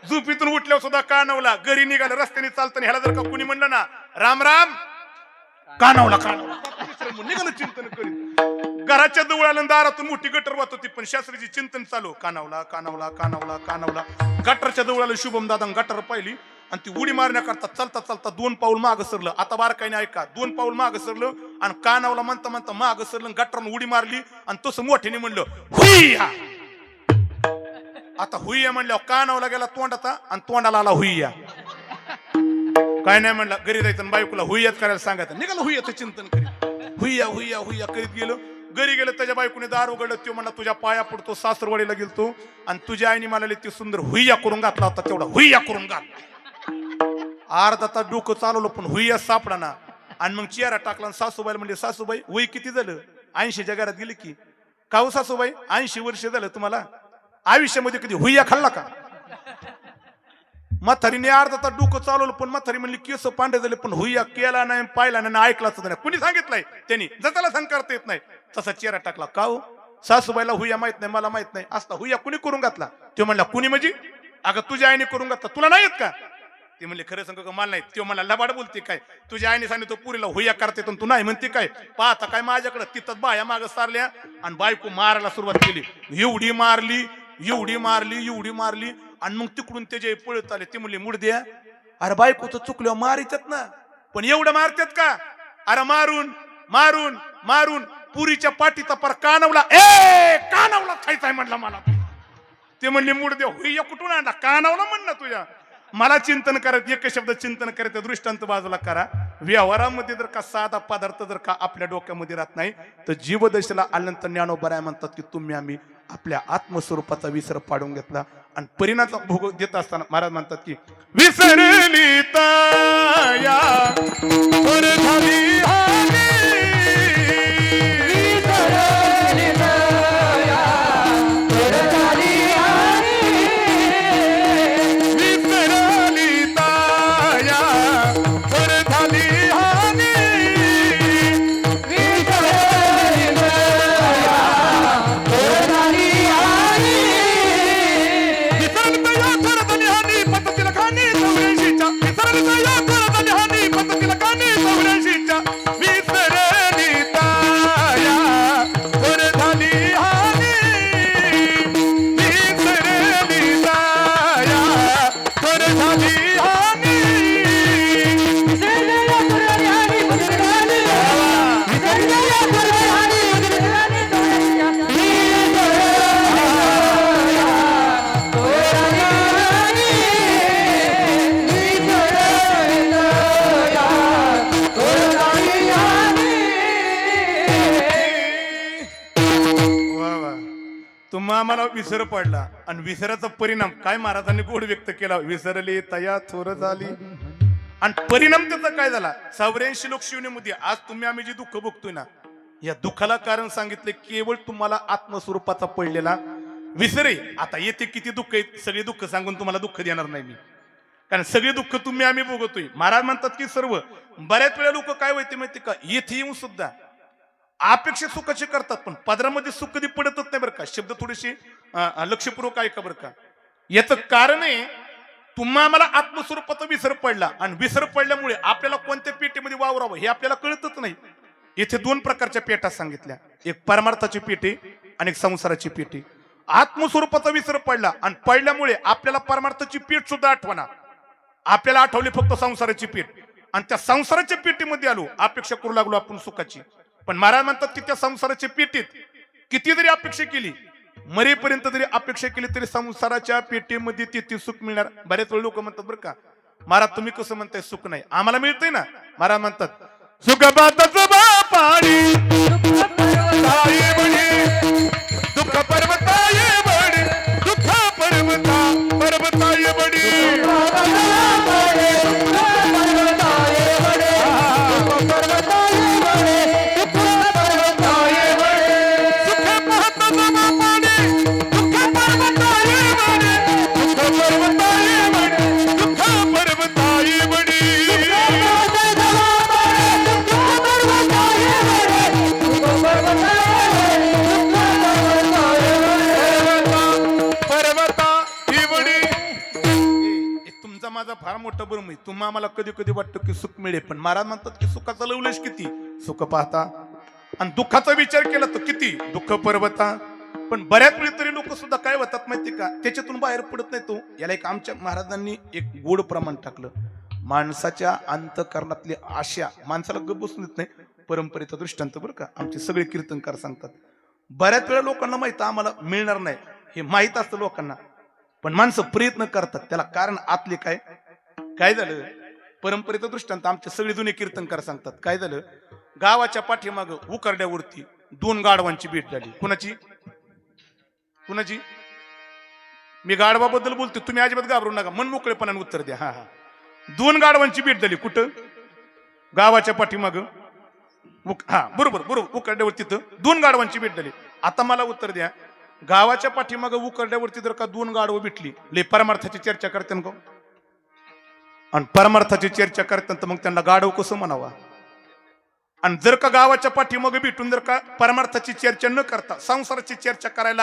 झोपीतून उठल्यावर सुद्धा कानावला. घरी निघालं रस्त्याने चालताना ह्याला जर का कुणी म्हणलं ना राम राम कानावला कानावला निघालं चिंतन करीत. घराच्या जवळ आलं दारातून मोठी गटर वाहत होती पण शास्त्रीची चिंतन चालू कानावला कानावला कानावला कानावला. गटरच्या जवळ आलं शुभम दादा, गटर पाहिली आणि ती उडी मारण्याकरता चालता चालता 2 पाऊल मागं सरलं. आता बारकाईने ऐका, 2 पाऊल मागं सरलं आणि कानावला म्हणता म्हणता मागं सरलं, गटरनं उडी मारली आणि तसं मोठ्याने म्हणलं हुईया. आता हुईया म्हणल्यावर कानावला गेला तोंडाचा आणि तोंडाला आला हुईया. काय नाही म्हणलं, घरी जायचं बायकोला हुईयाच करायला सांगायचं. निघालं हुईयाचं चिंतन करीत, हुईया हुईया हुईया करीत गेलो. घरी गेलं त्याच्या बायकोने दार उघडलं. तो म्हणला तुझ्या पाया पडतो, सासरवाडीला गेलतो आणि तुझ्या आईने मला ती सुंदर हुईया करून घातला होता, तेवढा हुईया करून घात. अर्धा तास डोकं चालवलं पण हुईया सापडा ना. आणि मग चेहरा टाकला आणि सासूबाईला म्हणले सासूबाई वय किती झालं. 80च्या घरात गेली की. का हो सासूबाई 80 वर्ष झालं तुम्हाला, आयुष्यामध्ये कधी हुईया खाल्ला का. म्हातारीने अर्धा तास डोकं चालवलं पण म्हातारी म्हणली केस पांढरे झाले पण हुईया केला नाही, पाहिला नाही, ऐकलाच नाही. कुणी सांगितलंय त्यांनी, जर त्याला सांग करता येत नाही. तसा चेहरा टाकला. का हो सासूबाईला हुईया माहित नाही, मला माहित नाही. असता हुईया कुणी करून घातला. तो म्हणला कुणी म्हणजे, अगं तुझ्या आईने करून घातला, तुला नाही येत का. ते म्हणले खरं सांग का मला नाही. तो म्हणला लबाड बोलते काय, तुझ्या आईने सांगितलं तो पुरीला हुईया करते तू नाही म्हणते काय. पाहता काय माझ्याकडे तिथं बाया मागं सारल्या आणि बायको मारायला सुरुवात केली. एवढी मारली एवढी मारली एवढी मारली आणि मग तिकडून त्याचे पळत आले. ते म्हणले मुडद्या अरे बायकोचं चुकल्यावर मारितात ना, पण एवढं मारतात का. अरे मारून मारून मारून पुरीच्या पाठीचा पर कानवला, ए कानवला खायचाय म्हणला मला. ते म्हणले मुडद्या हुईया कुठून आणला, कानवला म्हण ना तुझ्या. मला चिंतन करत एक शब्द चिंतन करत दृष्टांत बाजूला करा. व्यवहारामध्ये जर का साधा पदार्थ जर का आपल्या डोक्यामध्ये राहत नाही तर जीवदशेला आल्यानंतर ज्ञानोबराय म्हणतात की तुम्ही आम्ही आपल्या आत्मस्वरूपाचा विसर पाडून घेतला आणि परिणामाचा भोग देत असताना महाराज म्हणतात की विसरली ताया वर झाली हानी. विसरली ताया वर झाली हानी. विसरली ताया वर झाली हानी पद्धतीला खाणी 84च्या. विसरली ताया वर झाली हानी पद्धतीला खाणी 84च्या. विसरली ताया वर झाली हानी. विसरली ताया वर झाली हानी. वा वा. तुम्हा आम्हाला विसर पडला आणि विसराचा परिणाम काय महाराजांनी गोड व्यक्त केला. विसरली तया थोर झाली आणि परिणाम त्याचा काय झाला. 84 लोक शिवनेमध्ये आज तुम्ही आम्ही जे दुःख भोगतोय ना या दुःखाला कारण सांगितले केवळ तुम्हाला आत्मस्वरूपाचा पडलेला विसरे. आता येथे किती दुःख आहेत सगळे दुःख सांगून तुम्हाला दुःख देणार नाही मी, कारण सगळे दुःख तुम्ही आम्ही भोगतोय. महाराज म्हणतात की सर्व बऱ्याच वेळा लोक काय होते माहिती का येथे येऊन सुद्धा अपेक्षा सुखाची करतात पण पदरामध्ये सुख कधी पडतच नाही बरं का. शब्द थोडेसे लक्षपूर्वक ऐका बरं का. याचं कारण आहे तुम्हा आम्हाला आत्मस्वरूपाचा विसर पडला आणि विसर पडल्यामुळे आपल्याला कोणत्या पेटीमध्ये वावरावं हे आपल्याला कळतच नाही. इथे 2 प्रकारच्या पेटा सांगितल्या, एक परमार्थाची पेटी आणि एक संसाराची पेटी. आत्मस्वरूपाचा विसर पडला आणि पडल्यामुळे आपल्याला परमार्थाची पेट सुद्धा आठवना. आपल्याला आठवली फक्त संसाराची पेट आणि त्या संसाराच्या पेटीमध्ये आलो अपेक्षा करू लागलो आपण सुखाची. पण महाराज म्हणतात की त्या संसाराच्या पेटीत किती जरी अपेक्षा केली मरेपर्यंत जरी अपेक्षा केली तरी संसाराच्या पेटीमध्ये तिथे सुख मिळणार. बरेच वेळ लोक म्हणतात बरं का महाराज तुम्ही कसं म्हणताय सुख नाही आम्हाला मिळतंय ना. महाराज म्हणतात सुख बाताचं पाणी ताई म्हणे दुःख पर्वताये बडी. दुःख पर्वताये बडी. माझा फार मोठा भ्रम आहे. तुम्हा आम्हाला कधी कधी वाटतं की सुख मिळेल पण महाराज म्हणतात की सुखाचा लवलेश किती. सुख पाहता आणि दुःखाचा विचार केला तर किती दुःख पर्वता. पण बऱ्याच वेळी तरी लोक सुद्धा काय होतात माहिती का त्याच्यातून बाहेर पडत नाही. तो याला एक आमच्या महाराजांनी एक गोड प्रमाण टाकलं. माणसाच्या अंतःकरणातली आशा माणसाला गप्प बसून देत नाही. परंपरेचा दृष्टांत बरं का आमचे सगळे कीर्तनकार सांगतात. बऱ्याच वेळा लोकांना माहित आम्हाला मिळणार नाही हे माहित असतं लोकांना पण माणसं प्रयत्न करतात. त्याला कारण आतले काय झालं. परंपरेचा दृष्टांत आमचे सगळे जुने कीर्तनकार सांगतात. काय झालं गावाच्या पाठीमाग उकरड्यावरती 2 गाढवांची भेट झाली. कुणाची मी गाढवाबद्दल बोलतो तुम्ही अजिबात घाबरू नका मन मोकळेपणाने उत्तर द्या. हा 2 गाढवांची भेट झाली. कुठं गावाच्या पाठीमाग बरोबर उकरड्यावर तिथं 2 गाढवांची भेट झाली. आता मला उत्तर द्या गावाच्या पाठीमाग उकरड्यावरती जर का 2 गाढवं भेटली लय परमार्थाची चर्चा करते का आणि परमार्थाची चर्चा करतात मग त्यांना गाढव कसं म्हणावा. आणि जर का गावाच्या पाठीमागे भेटून जर का परमार्थाची चर्चा न करता संसाराची चर्चा करायला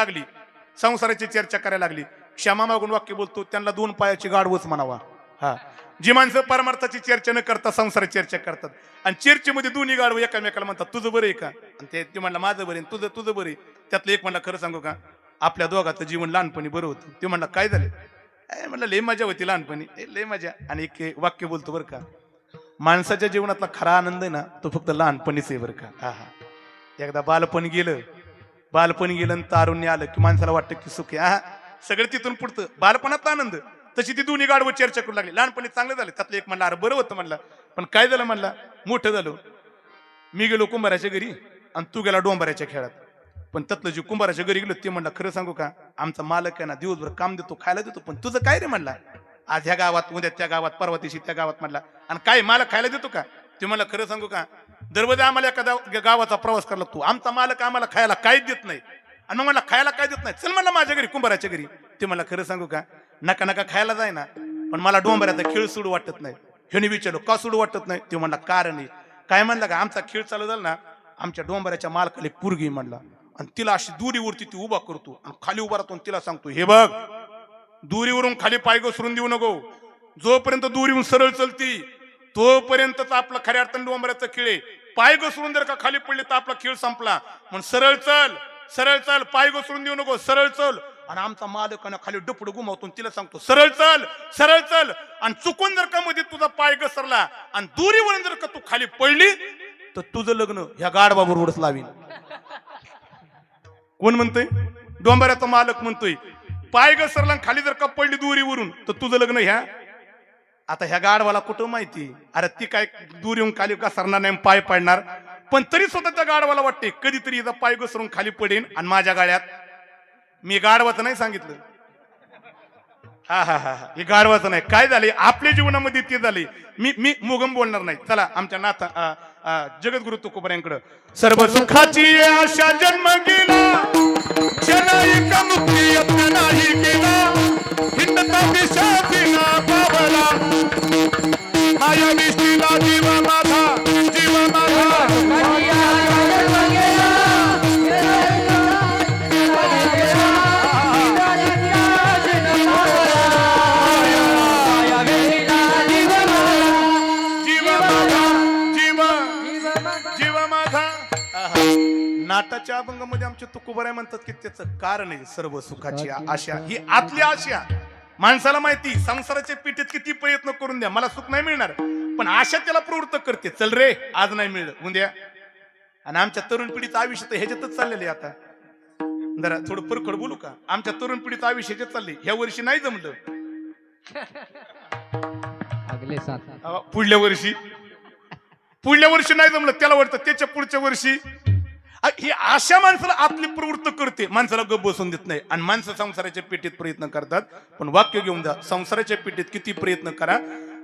लागली क्षमा मागून वाक्य बोलतो त्यांना 2 पायाची गाढवच म्हणावा. हा जी माणसं परमार्थाची चर्चा न करता संसाराची चर्चा करतात आणि चर्चेमध्ये 2 गाढवं एकामेकाला म्हणतात तुझं बरं आहे का आणि ते म्हणलं माझं बरं आहे तुझं बरं आहे. त्यातलं एक म्हणला खरं सांगू का आपल्या दोघाचं जीवन लहानपणी बरं होतं. ते म्हणलं काय झालं म्हणलं लय मजा होती लहानपणी लय मजा. आणि एक वाक्य बोलतो बरं का माणसाच्या जीवनातला खरा आनंद आहे ना तो फक्त लहानपणीच आहे बरं का. एकदा बालपण गेलं आणि तारुण्य आलं की माणसाला वाटतं की सुख आहे. सगळं तिथून पुढतं बालपणातला आनंद. तशी ती 2 गाढवं चर्चा करू लागली. लहानपणी चांगलं झालं त्यातलं एक म्हणलं अरे बरं होतं म्हणलं पण काय झालं म्हणला, मोठं झालो, मी गेलो कुंभाराच्या घरी आणि तू गेला डोंबऱ्याच्या खेळात. पण त्यातलं जे कुंभाराच्या घरी गेलो ते म्हणला, खरं सांगू का, आमचा मालक आहे ना दिवसभर काम देतो, खायला देतो, पण तुझं काय रे म्हणला, आज ह्या गावात, उद्या त्या गावात, परवा दिवशी त्या गावात म्हणला, आणि काय मालक खायला देतो का. ते म्हणला, खरं सांगू का, दररोज आम्हाला एखाद्या गावाचा प्रवास करायला लागतो, आमचा मालक आम्हाला खायला काहीच देत नाही. आणि मग मला खायला काय देत नाही, चल म्हणला माझ्या घरी कुंभाराच्या घरी. ते मला खरं सांगू का, नका नका खायला जाय ना, पण मला डोंबऱ्याचा खेळ सोडू वाटत नाही. ह्याने विचारलो, का सोडू वाटत नाही. ते म्हणला, कारण आहे. काय म्हणला का, आमचा खेळ चालू झाला ना, आमच्या डोंबऱ्याच्या मालकाला एक पोरगी म्हणला, आणि तिला अशी दुरीवरती ती उभा करतो आणि खाली उभा राहतो, तिला सांगतो, हे बघ, दुरीवरून खाली पाय घसरून देऊ नको, जोपर्यंत दुरीवरून सरळ चलती तोपर्यंतच आपला खऱ्या अर्थाने डोंबऱ्याचा खेळ आहे. पाय घसरून जर का खाली पडले तर आपला खेळ संपला. म्हणून सरळ चल, सरळ चल, पाय घसरून देऊ नको, सरळ चल. आणि आमचा मालकानं खाली डपड घुमावतो, तिला सांगतो, सरळ चल, सरळ चल. आणि चुकून जर का मध्ये तुझा पाय घसरला आणि दुरीवरून जर का तू खाली पडली तर तुझं लग्न ह्या गाढवाबरोबरच लावीन. कोण म्हणतोय, डोंबऱ्याचा मालक म्हणतोय, पाय घसरला खाली जर का पडली दुरीवरून तर तुझं लग्न ह्या. आता ह्या गाढवाला कुठं माहिती, अरे ती काय दुरीवरून खाली घसरणार नाही, पाय पडणार, पण तरी सुद्धा त्या गाढवाला वाटते कधीतरी हिचा पाय घसरून खाली पडेन आणि माझ्या गाड्यात. मी गाढवाचं नाही सांगितलं, हा हा हा हा, हे गाढवाचं नाही. काय झाले आपल्या जीवनामध्ये ते झाले. मी मुगम बोलणार नाही. चला आमच्या नाथा जगद्गुरु तुकोबाऱ्यांकडे. सर्व सुखाची आशा जन्म गेला, शनाईका मुक्ती यत्न नाही केला, हिंडता दिशातीला पावला, माया विष्टीला जीव माझा, जीव माझा. नाटाच्या अभंगामध्ये आमचे तुकोबाराय म्हणतात की त्याचं कारण आहे सर्व सुखाची आशा. ही आतली आशा माणसाला माहिती, संसाराच्या पिठेत किती प्रयत्न करून द्या मला सुख नाही मिळणार, पण आशा त्याला प्रवृत्त करते, चल रे आज नाही मिळलं उद्या. आणि आमच्या तरुण पिढीचं आयुष्य तर ह्याच्यातच चाललेलं आहे. आता जरा थोडं परखड बोलू का, आमच्या तरुण पिढीचं आयुष्य ह्याच्यात चालले. ह्या वर्षी नाही जमलं, पुढल्या वर्षी नाही जमलं, त्याला वाटतं त्याच्या पुढच्या वर्षी. ही आशा माणसाला आतली प्रवृत्त करते, माणसाला गप बसून देत नाही. आणि माणसं संसाराच्या पेटीत प्रयत्न करतात, पण वाक्य घेऊन जा, संसाराच्या पेटीत किती प्रयत्न करा,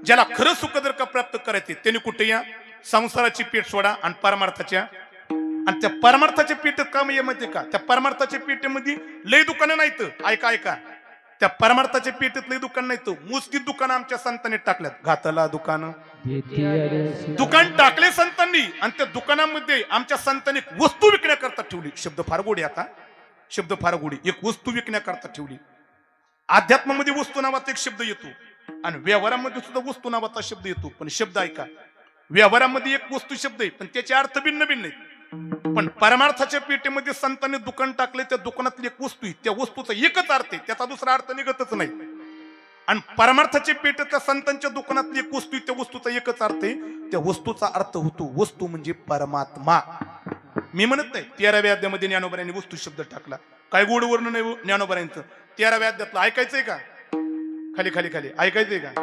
ज्याला खरं सुख जर का प्राप्त करायचे त्यांनी कुठे या, संसाराची पेट सोडा आणि परमार्थाच्या. आणि त्या परमार्थाच्या पेटीत काम ये माहिती का, त्या परमार्थाच्या पेटीमध्ये लय दुकानं नाहीत. ऐका ऐका, त्या परमार्थाच्या पेटीत लय दुकान नाहीत, मोजकी दुकानं आमच्या संतांनी टाकल्यात. घाताला दुकान टाकले संतांनी, आणि त्या दुकानामध्ये आमच्या संतांनी वस्तू विकण्याकरता ठेवली. शब्द फार गोडी, आता शब्द फार गोडी, एक वस्तू विकण्याकरता ठेवली. अध्यात्मामध्ये वस्तू नावाचा एक शब्द येतो आणि व्यवहारामध्ये सुद्धा वस्तू नावाचा शब्द येतो. पण शब्द ऐका, व्यवहारामध्ये एक वस्तू शब्द आहे पण त्याचे अर्थ भिन्न भिन्न आहेत. पण परमार्थाच्या पेटीमध्ये संतांनी दुकान टाकले, त्या दुकानातली एक वस्तू आहे, त्या वस्तूचा एकच अर्थ आहे, त्याचा दुसरा अर्थ निघतच नाही. आणि परमार्थाच्या पेटीतल्या संतांच्या दुकानातली एक वस्तू आहे, त्या वस्तूचा एकच अर्थ आहे, त्या वस्तूचा अर्थ होतो वस्तू म्हणजे परमात्मा. मी म्हणत नाही 13व्या अध्यायामध्ये ज्ञानोबाऱ्यांनी वस्तू शब्द टाकला, काय गोड वर्ण नाही ज्ञानोबाऱ्यांचं. 13व्या अध्यायातलं ऐकायचंय का, खाली खाली खाली ऐकायचंय का,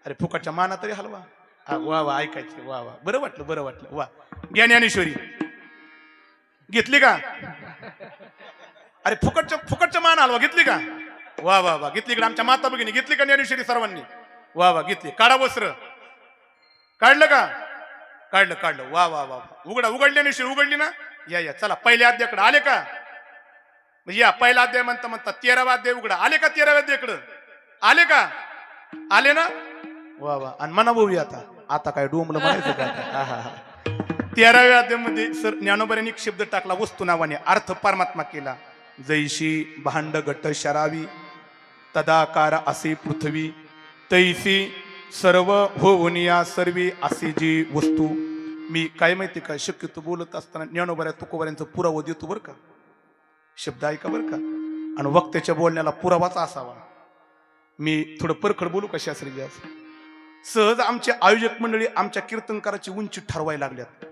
अरे फुकटच्या माना तरी हलवा. वा वा ऐकायचे, वा वा, बरं वाटलं बरं वाटलं, वा. ज्ञानेश्वरी घेतली का, अरे फुकटच्या मान हलवा घेतली का, वा वा वा घेतली का. आमच्या माता भगिनी घेतली का ज्ञानेश्वरी सर्वांनी, वा वा घेतली. काढा वस्त्र, काढलं का, काढलं काढलं, वा वा वा. उघडा, उघडली ज्ञानेश्वरी, उघडली ना. या चला पहिल्या अध्यायाकडे आले का, या पहिला अध्याय म्हणता म्हणता 13वा अध्याय उघडा. आले का 13व्या अध्यायाकडे, आले का, आले ना, वा वा. आणि म्हणा भाऊ आता आता काय डोंबलं म्हणायचं का. 13व्या अध्यायामध्ये सर ज्ञानोबाऱ्यांनी एक शब्द टाकला वस्तू नावाने, अर्थ परमात्मा केला. जैशी भांड घट शरावी तदाकार असे पृथ्वी, तैसी सर्व होऊनिया सर्वी असे जी वस्तू. मी काय माहिती का, शक्यतो बोलत असताना ज्ञानोबाऱ्या तुकोबाऱ्यांचा पुरावा देतो बरं का, शब्द ऐका बरं का, आणि वक्त्याच्या बोलण्याला पुरावाचा असावा. मी थोडं परखड बोलू का शास्त्री. सहज आमचे आयोजक मंडळी आमच्या कीर्तनकाराची उंची ठरवायला लागल्यात.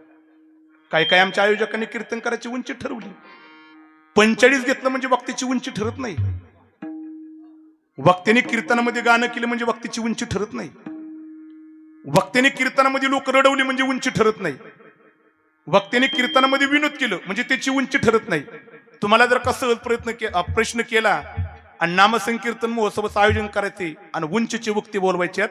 काय काय आमच्या आयोजकांनी कीर्तनकाराची उंची ठरवली. 45 घेतलं म्हणजे वक्त्याची उंची ठरत नाही. वक्त्याने कीर्तनामध्ये गाणं केलं म्हणजे वक्त्याची उंची ठरत नाही. वक्त्याने कीर्तनामध्ये लोक रडवली म्हणजे उंची ठरत नाही. वक्त्याने कीर्तनामध्ये विनोद केलं म्हणजे त्याची उंची ठरत नाही. तुम्हाला जर का सहज प्रश्न केला आणि नामसंकीर्तन महोत्सवाचं आयोजन करायचे आणि उंचीची वक्ती बोलवायच्यात,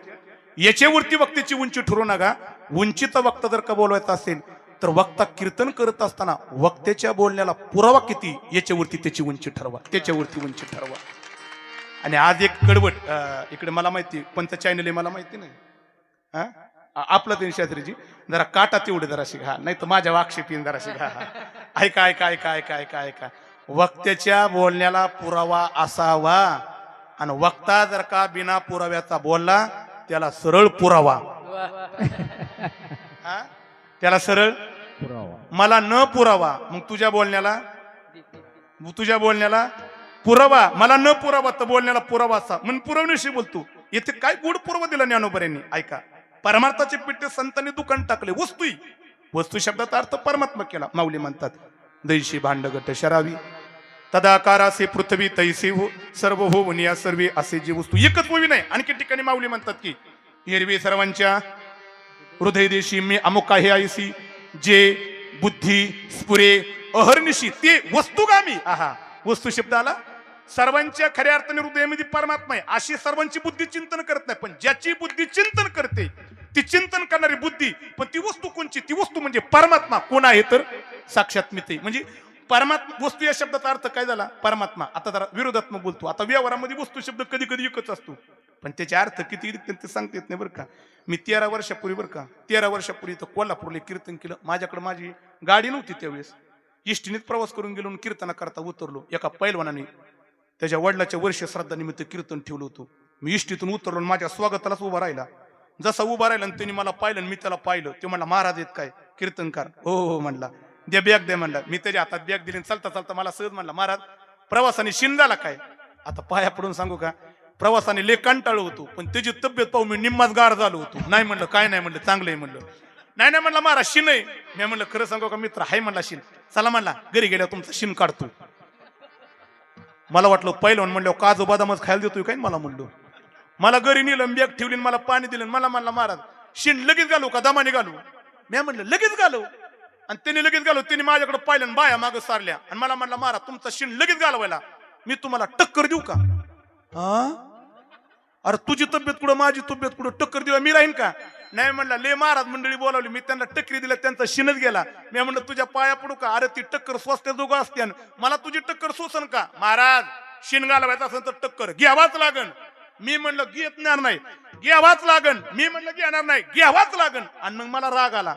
याच्यावरती वक्त्याची उंची ठरवू नका. उंचीचा वक्ता जर का बोलवायचा असेल तर वक्ता कीर्तन करत असताना वक्त्याच्या बोलण्याला पुरावा किती याच्यावरती त्याची उंची ठरवा, त्याच्यावरती उंची ठरवा. आणि आज एक कडवट इकडे मला माहिती कोणतं चॅनल आहे मला माहिती नाही, आपलं तीन शास्त्रीजी जरा काटा तेवढे जराशी घा, नाही तर माझ्या वाक्षेपीन जराशी घा. ऐका ऐका ऐका ऐका ऐका ऐका वक्त्याच्या बोलण्याला पुरावा असावा आणि वक्ता जर का बिना पुराव्याचा बोलला त्याला सरळ पुरावा. त्याला सरळ पुरावा. मला न पुरावा मग तुझ्या बोलण्याला पुरावा, मला न पुरावा तर बोलण्याला पुरावा असा म्हणून पुरवण्याशी बोलतो. येथे काय गुढ पुरावा दिला ज्ञानोबऱ्यांनी. ऐका, परमार्थाचे पिठे संतांनी दुकान टाकले. वस्तू शब्दाचा अर्थ परमात्मा केला. माऊली म्हणतात दैशी भांडगट शरावी तदाकारासे पृथ्वी तैसे हो सर्व हो वनिया सर्वे असे जी वस्तू एकच होवी नाही. आणखी ठिकाणी माऊली म्हणतात की एरवी सर्वांच्या हृदय देशी मी अमुक आहे आयसी जे बुद्धी स्फुरे अहर्निशी ते वस्तुगामी. आहा, वस्तू शब्द आला. सर्वांच्या खऱ्या अर्थाने हृदयामध्ये परमात्मा आहे अशी सर्वांची बुद्धी चिंतन करत नाही, पण ज्याची बुद्धी चिंतन करते ती चिंतन करणारी बुद्धी, पण ती वस्तू कोणची? ती वस्तू म्हणजे परमात्मा. कोण आहे तर साक्षात मी ते. म्हणजे परमात्मा वस्तू या शब्दाचा अर्थ काय झाला? परमात्मा. आता जरा विरोधात्मक बोलतो. आता व्यवहारामध्ये वस्तू शब्द कधी कधी एकच असतो, पण त्याचे अर्थ किती ते सांगता येत नाही बरं का. मी 13 वर्षापूर्वी बरं का 13 वर्षापूर्वी तर कोल्हापूरला कीर्तन केलं. माझ्याकडे माझी गाडी नव्हती त्यावेळेस. इष्टीनेच प्रवास करून गेलो आणि कीर्तना करता उतरलो. एका पैलवानाने त्याच्या वडिलाच्या वर्ष श्राद्धानिमित्त कीर्तन ठेवलं होतं. मी इष्टीतून उतरलो आणि माझ्या स्वागतालाच उभा राहिला. जसा उभा राहिला आणि त्यांनी मला पाहिलं आणि मी त्याला पाहिलं. ते म्हणला महाराज आहेत काय कीर्तनकार? हो हो म्हणला. द्या बॅग द्या म्हणला. मी त्याच्या हातात बॅग दिली. चालता चालता मला सहज म्हणला महाराज प्रवासाने शिन झाला काय? आता पाया पडून सांगू का, प्रवासाने लय कंटाळलो होतो, पण त्याची तब्येत पाहून मी निम्माच गार झालो होतो. नाही म्हणलं काय नाही म्हणलं चांगलं आहे म्हणलं. नाही नाही म्हणलं महाराज शिन आहे. मी म्हणलं खरं सांगू का मित्र हाय म्हणला शिन. चला म्हणला घरी गेल्या तुमचा शिन काढतो. मला वाटलं पहिलं म्हणलं काजू बदामच खायला देतोय काय मला म्हणलो. मला घरी नेलं बॅग ठेवली मला पाणी दिलं. मला म्हणला महाराज शिन लगेच घालू का दमाने घालू? मी म्हणलं लगेच घालू. आणि त्यांनी लगेच घालू. त्यांनी माझ्याकडे पाहिलं बाया मागं सारल्या आणि मला म्हणला महाराज तुमचा शिन लगेच घालवायला मी तुम्हाला टक्कर देऊ का? अरे तुझी तब्येत कुठं माझी तब्येत कुठं, टक्कर दिला मी राहीन का? नाही म्हणला. ले महाराज मंडळी बोलावली. मी त्यांना टक्करी दिल्या, त्यांचा शिनच गेला. मी म्हणलं तुझ्या पाया पडू का? अरे ती टक्कर स्वस्त दोघं असते मला तुझी टक्कर सोसन का? महाराज शिन घालवायचं असेल तर टक्कर घ्यावाच लागन. मी म्हणलं घेणार नाही. घ्यावाच लागन. मी म्हणलं घेणार नाही, घ्यावाच लागन. आणि मग मला राग आला.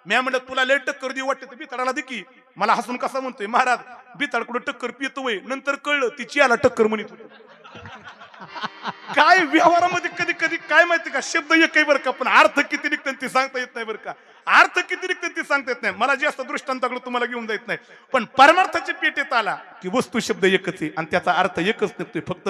मी म्हणलं तुला लय टक्कर देऊ वाटते तर बिथाडाला दे की. मला हसून कसा म्हणतोय महाराज बिथाड कुठं टक्कर पितोय. नंतर कळलं तिची याला टक्कर म्हणत होतो. काय व्यवहारामध्ये कधी कधी काय माहिती का, शब्द एकही बरं का, पण अर्थ किती निघतात ते सांगता येत नाही बरं का. अर्थ किती निघतात ते सांगता येत नाही. मला जास्त दृष्टांताकडे तुम्हाला घेऊन जात नाही, पण परमार्थाच्या पेटेत आला की वस्तू शब्द एकच आहे आणि त्याचा अर्थ एकच निघतोय फक्त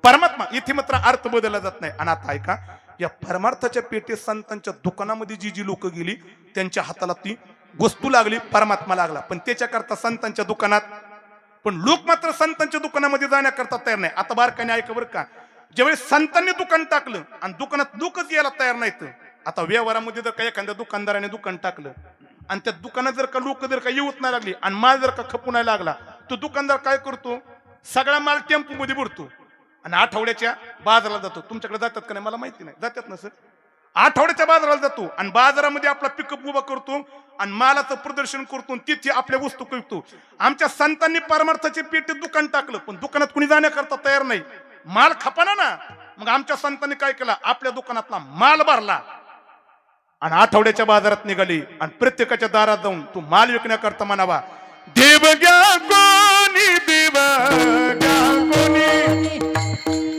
परमात्मा. इथे मात्र अर्थ बदलला जात नाही. आणि आता ऐका, या परमार्थाच्या पेटेत संतांच्या दुकानामध्ये जी जी लोक गेली त्यांच्या हाताला ती वस्तू लागली, परमात्मा लागला. पण त्याच्याकरता संतांच्या दुकानात, पण लोक मात्र संतांच्या दुकानामध्ये जाण्याकरता तयार नाही. आता बारकाने ऐका बरं का, ज्यावेळेस संतांनी दुकान टाकलं आणि दुकानात लोकच यायला तयार नाहीत. आता व्यवहारामध्ये जर का एखाद्या दुकानदाराने दुकान टाकलं आणि त्या दुकानात जर का लोक जर का येऊत नाही लागली आणि माल जर का खपू नाही लागला, तो दुकानदार काय करतो, सगळा माल टेम्पो मध्ये भरतो आणि आठवड्याच्या बाजाराला जातो. तुमच्याकडे जातात का नाही मला माहिती नाही, जातात ना सर. आठवड्याच्या बाजाराला जातो आणि बाजारामध्ये आपला पिकअप उभा करतो आणि मालाचं प्रदर्शन करतो, तिथे आपल्या वस्तू विकतो. आमच्या संतांनी परमार्थाचे पेटे दुकान टाकलं, पण दुकानात कुणी जाण्याकरता तयार नाही. माल खपाना ना, मग आमच्या संतांनी काय केलं, आपल्या दुकानातला माल भरला आणि आठवड्याच्या बाजारात निघाली आणि प्रत्येकाच्या दारात जाऊन तो माल विकण्याकरता म्हणावा, देवग्या कोणी देवग्या कोणी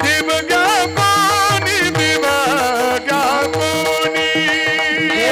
देवग्या कोणी देवग्या कोणी जीवन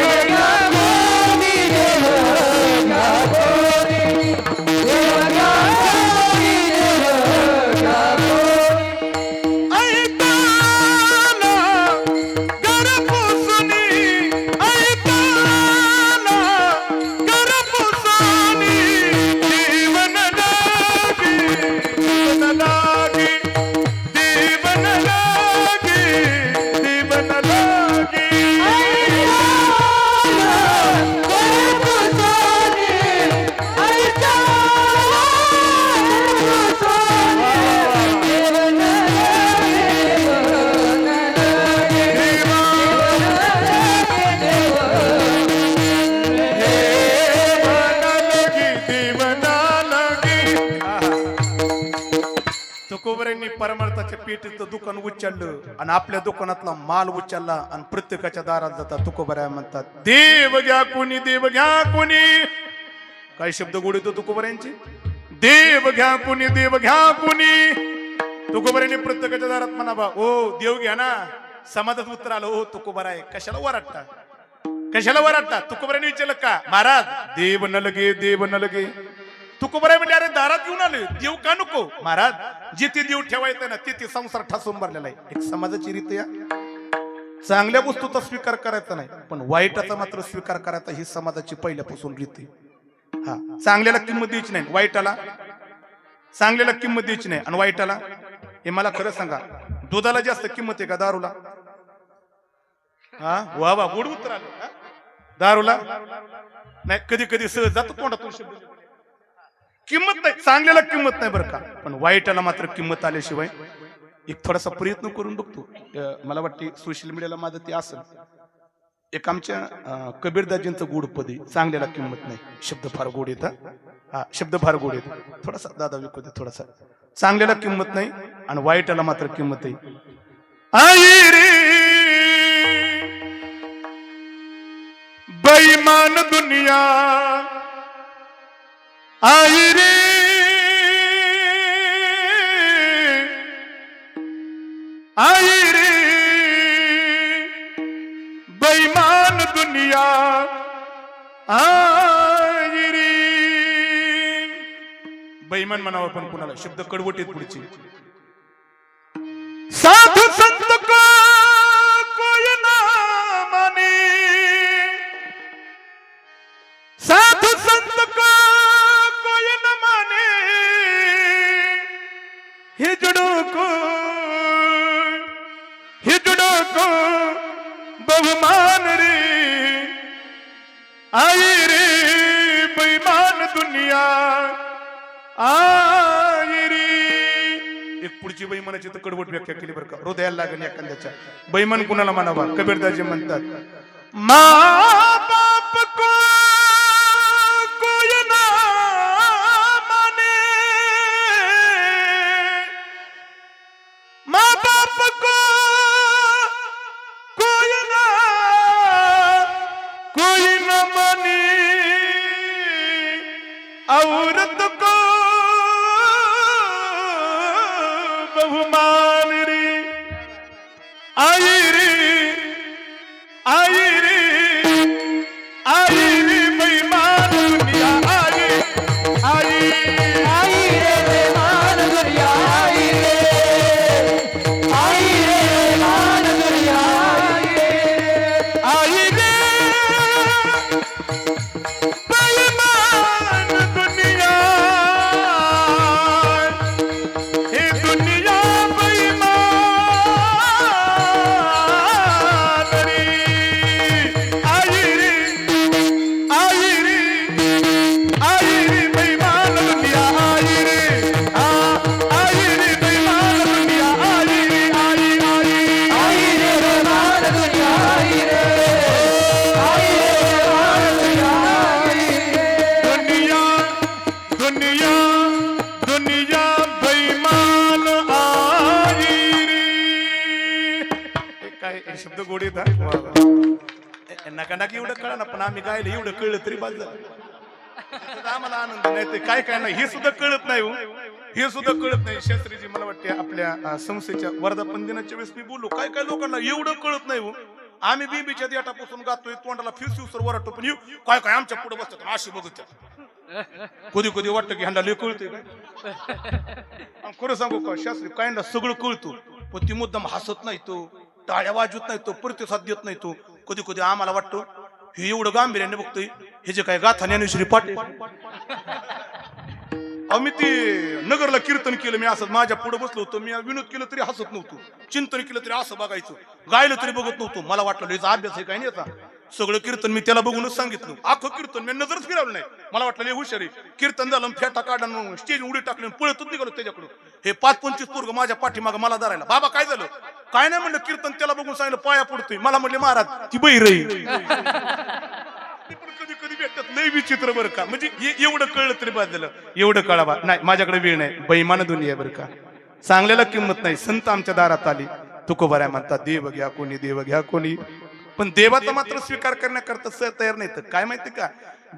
तुकोबऱ्यांनी परमार्थाच्या पेटीचं दुकान उचललं आणि आपल्या दुकानातला माल उचलला आणि प्रत्येकाच्या दारात जातात तुकोबऱ्या म्हणतात देव घ्या कोणी, देव घ्या कोणी. काय शब्द गोड येतो तुकोबऱ्यांची? देव घ्या कोणी, देव घ्या कोणी. तुकोबऱ्यांनी प्रत्येकाच्या दारात म्हणावा ओ देव घ्या ना. समाजात उत्तर आलं ओ तुकोबरा आहे, कशाला वराटता, कशाला वराटता? तुकोबऱ्याने विचारलं का महाराज देव न लगे, देव न लगे. तुकोबराय म्हणजे अरे दारात घेऊन आले देव का नको महाराज? जिथे देव ठेवायचं ना तिथे संसार ठासून भरलेला आहे. एक समाजाची रीत या. चांगल्या वस्तूचा स्वीकार करायचा नाही पण वाईटाचा मात्र स्वीकार करायचा ही समाजाची पहिल्यापासून रीत आहे. हा, चांगल्याला किंमत द्यायची नाही, वाईटाला चांगल्याला किंमत द्यायची नाही आणि वाईटाला. हे मला खरं सांगा, दुधाला जास्त किंमत आहे का दारूला? हा वा वा गोड उत्तर आलं. दारूला नाही, कधी कधी सहज जातो तोंडातून शब्द. किंमत नाही, चांगल्याला किंमत नाही बरं का, पण वाईटाला मात्र किंमत आल्याशिवाय. एक थोडासा प्रयत्न करून बघतो. मला वाटते सोशल मीडियाला माझं ते असेल. एक आमच्या कबीरदाजींचं गोड पद आहे, चांगल्याला किंमत नाही. शब्द फार गोड येतात. हा शब्द फार गोड येतात. थोडासा दादा विकू दे थोडासा. चांगल्याला किंमत नाही आणि वाईटाला मात्र किंमत आहे. आई रे बेईमान दुनिया, आई रे आई रे बेईमान दुनिया, आई रे. बेईमान म्हणावं पण कुणाला? शब्द कडवट आहेत पुढची. साधु संत को कोई ना माने, साधु संत को कोई न माने, हिजड़ों को बहुमान रे, आई रे बेईमान दुनिया, आई रे. एक पुढची बेईमानाची तर कडवट व्याख्या केली बरं का, हृदयाला लागेल एखाद्याच्या. बेईमान कुणाला म्हणावा? कबीरदाजी म्हणतात माँ बाप को कोई ना माने, माँ बाप को कोई न माने, औरत को बहुमान रे, आई रे आई रे आई रे बेईमान दुनिया, आई आई आई रे बेईमान दुनिया, आई रे बेईमान दुनिया, आई रे बेईमान दुनिया, हे दुनिया बेईमान रे, आई रे आई रे आई रे बेईमान दुनिया, आई रे आई रे बेईमान दुनिया, आई रे आई आई रे बेईमान दुनिया, आई रे दुनिया दुनिया दुनिया बेईमान आई रे. काय शब्द गोड येतात. नका नका एवढं कळा ना, पण आम्ही गायला एवढं कळलं तरी बाज झालं. त्याचा आम्हाला आनंद नाही. ते काय काय नाही हे सुद्धा कळत नाही हो, हे सुद्धा कळत नाही. शास्त्रीजी मला वाटते आपल्या संस्थेच्या वर्धापन दिनाच्या वेळेस मी बोललो काय काय लोकांना एवढं कळत नाही हो. आम्ही बीबीच्या देठापासून गातोय, तोंडाला फिरसिवसर वरटतो, पण काय काय आमच्या पुढे बसतात अशी बघत. कधी कधी वाटतं की ह्यांना लय कळतंय काय. खरं सांगू का शास्त्री, काहींना सगळं कळतो पण ती मुद्दाम हसत नाही, तो टाळ्या वाजवत नाही, तो प्रतिसाद देत नाही. तो कधी कधी आम्हाला वाटतं हे एवढं गांभीर्याने बघतोय, हे जे काय गाथा ज्ञानेश्वरी पाटील. आम्ही ते नगरला कीर्तन केलं, मी असं माझ्या पुढे बसलो होतो, मी विनोद केलं तरी हसत नव्हतो, चिंतन केलं तरी असं बघायचं, गायलं तरी बघत नव्हतो. मला वाटलं याचा अभ्यास आहे काय नाही याचा. सगळं कीर्तन मी त्याला बघूनच सांगितलं, अख्खं कीर्तन मी नजरच फिरवलं नाही. मला वाटलं लय हुशार आहे. कीर्तन झालं, फेटा काढला, स्टेज उडी टाकली, पळतच निघालो त्याच्याकडून. हे 5-25 पोरग माझ्या पाठीमाग मला धरायला, बाबा काय झालं काय नाही म्हणलं, कीर्तन त्याला बघून सांगितलं पाया पडतोय. मला म्हणले महाराज ती बहिर कधी कधी भेटतात लय विचित्र बरं का. म्हणजे एवढं कळलं तरी बाद झालं, एवढं कळावा नाही. माझ्याकडे वेळ नाही. बेईमान दुनिया बरं का, चांगल्याला किंमत नाही. संत आमच्या दारात आली, तुकोबाऱ्या म्हणतात देव घ्या कोणी, देव घ्या कोणी, पण देवाचा मात्र स्वीकार करण्याकरता सर तयार नाही. तर काय माहिती का,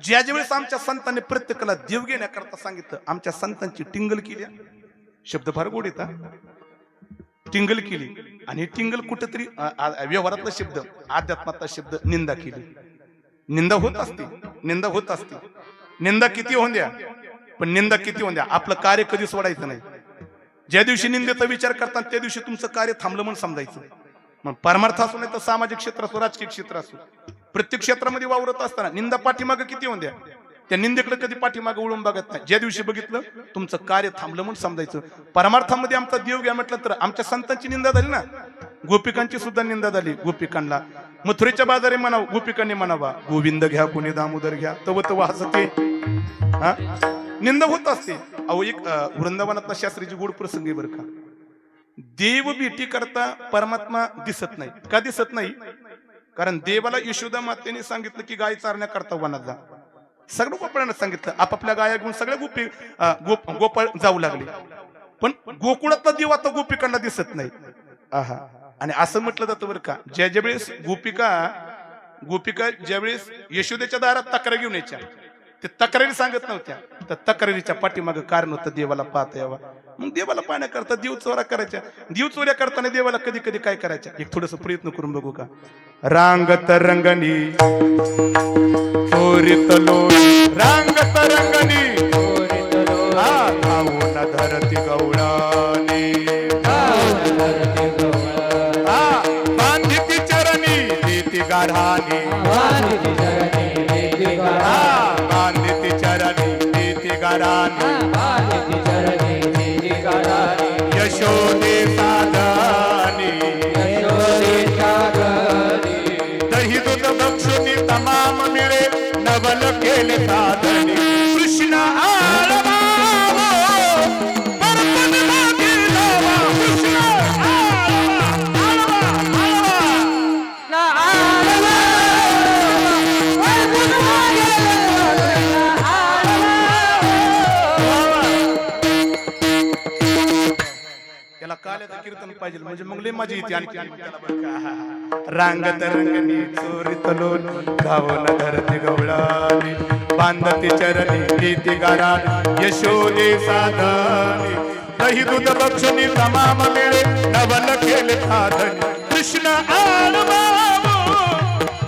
ज्या वेळेस आमच्या संतांनी प्रत्येकाला देव घेण्याकरता सांगितलं, आमच्या संतांची टिंगल केली. शब्द फार गोड येतात, टिंगल केली. आणि टिंगल कुठेतरी व्यवहारातला शब्द, अध्यात्मातला शब्द निंदा केली. निंदा होत असते, निंदा होत असते. निंदा किती होऊन द्या, पण निंदा किती होऊन द्या, आपलं कार्य कधी सोडायचं नाही. ज्या दिवशी निंदेचा विचार करतात त्या दिवशी तुमचं कार्य थांबलं म्हणून समजायचं. मग परमार्थ असो नाही तर सामाजिक क्षेत्र असो, राजकीय क्षेत्र असो, प्रत्येक क्षेत्रामध्ये वावरत असताना निंदा पाठीमागं किती होऊन द्या, त्या निंदेकडे कधी पाठीमागं वळून बघत नाही. ज्या दिवशी बघितलं तुमचं कार्य थांबलं म्हणून समजायचं. परमार्थामध्ये आमचा देव घ्या म्हटलं तर आमच्या संतांची निंदा झाली ना, गोपिकांची सुद्धा निंदा झाली. गोपिकांना मथुरेच्या बाजारी म्हणावं, गोपिकांनी म्हणावा गोविंद घ्या कोणी दामोदर घ्या, तव तव हसते. हा, निंदा होत असते. अहो एक वृंदावनातला शास्त्रीची गोड प्रसंग आहे बरं का. देव भेटी करता परमात्मा दिसत नाही. का दिसत नाही? कारण देवाला यशोदा मातेने सांगितलं की गाय चारण्याकरता वनात जा. सगळं गोपाळांना सांगितलं, आपापल्या गाया घेऊन सगळ्या गोपाळ जाऊ लागले. पण गोकुळातला देव आता गोपिकांना दिसत नाही. आहा, आणि असं म्हटलं जातं बरं का, ज्या वेळेस गोपिका ज्यावेळेस यशोदेच्या दारात तक्रार घेऊन यायच्या, ते तक्रारी सांगत नव्हत्या, तर तक्रारीच्या पाठीमागं कारण होतं देवाला पाहता यावा. मग देवाला पाहण्याकरता देव चोरा करायच्या. देव चोऱ्या करताना देवाला कधी कधी काय करायच्या, एक थोडस प्रयत्न करून बघू का. रांगत रंगणी चोरीत लोट, रांगत रंगणी धावून धरती गवळणी, बांधिती चरणी देती गाढानी, बांधिती चरणी देती गाढानी, यशोदे साधनी, दही दूध बक्षुनी तमाम मिळे, नवल केले साधनी. कृष्ण आळवा परपन मागे लावा, कृष्ण याला काल्याचं कीर्तन पाहिजे म्हणजे मग लय मजा येते. आणखी रांगत रंगणी चोरीत लोट, धावून धरती गवळणी, बांधती चरणी देती गाढानी, यशोदे साधनी, दही दूध बक्षुनी तमाम मिळे, नवल केले साधनी. कृष्ण आळवा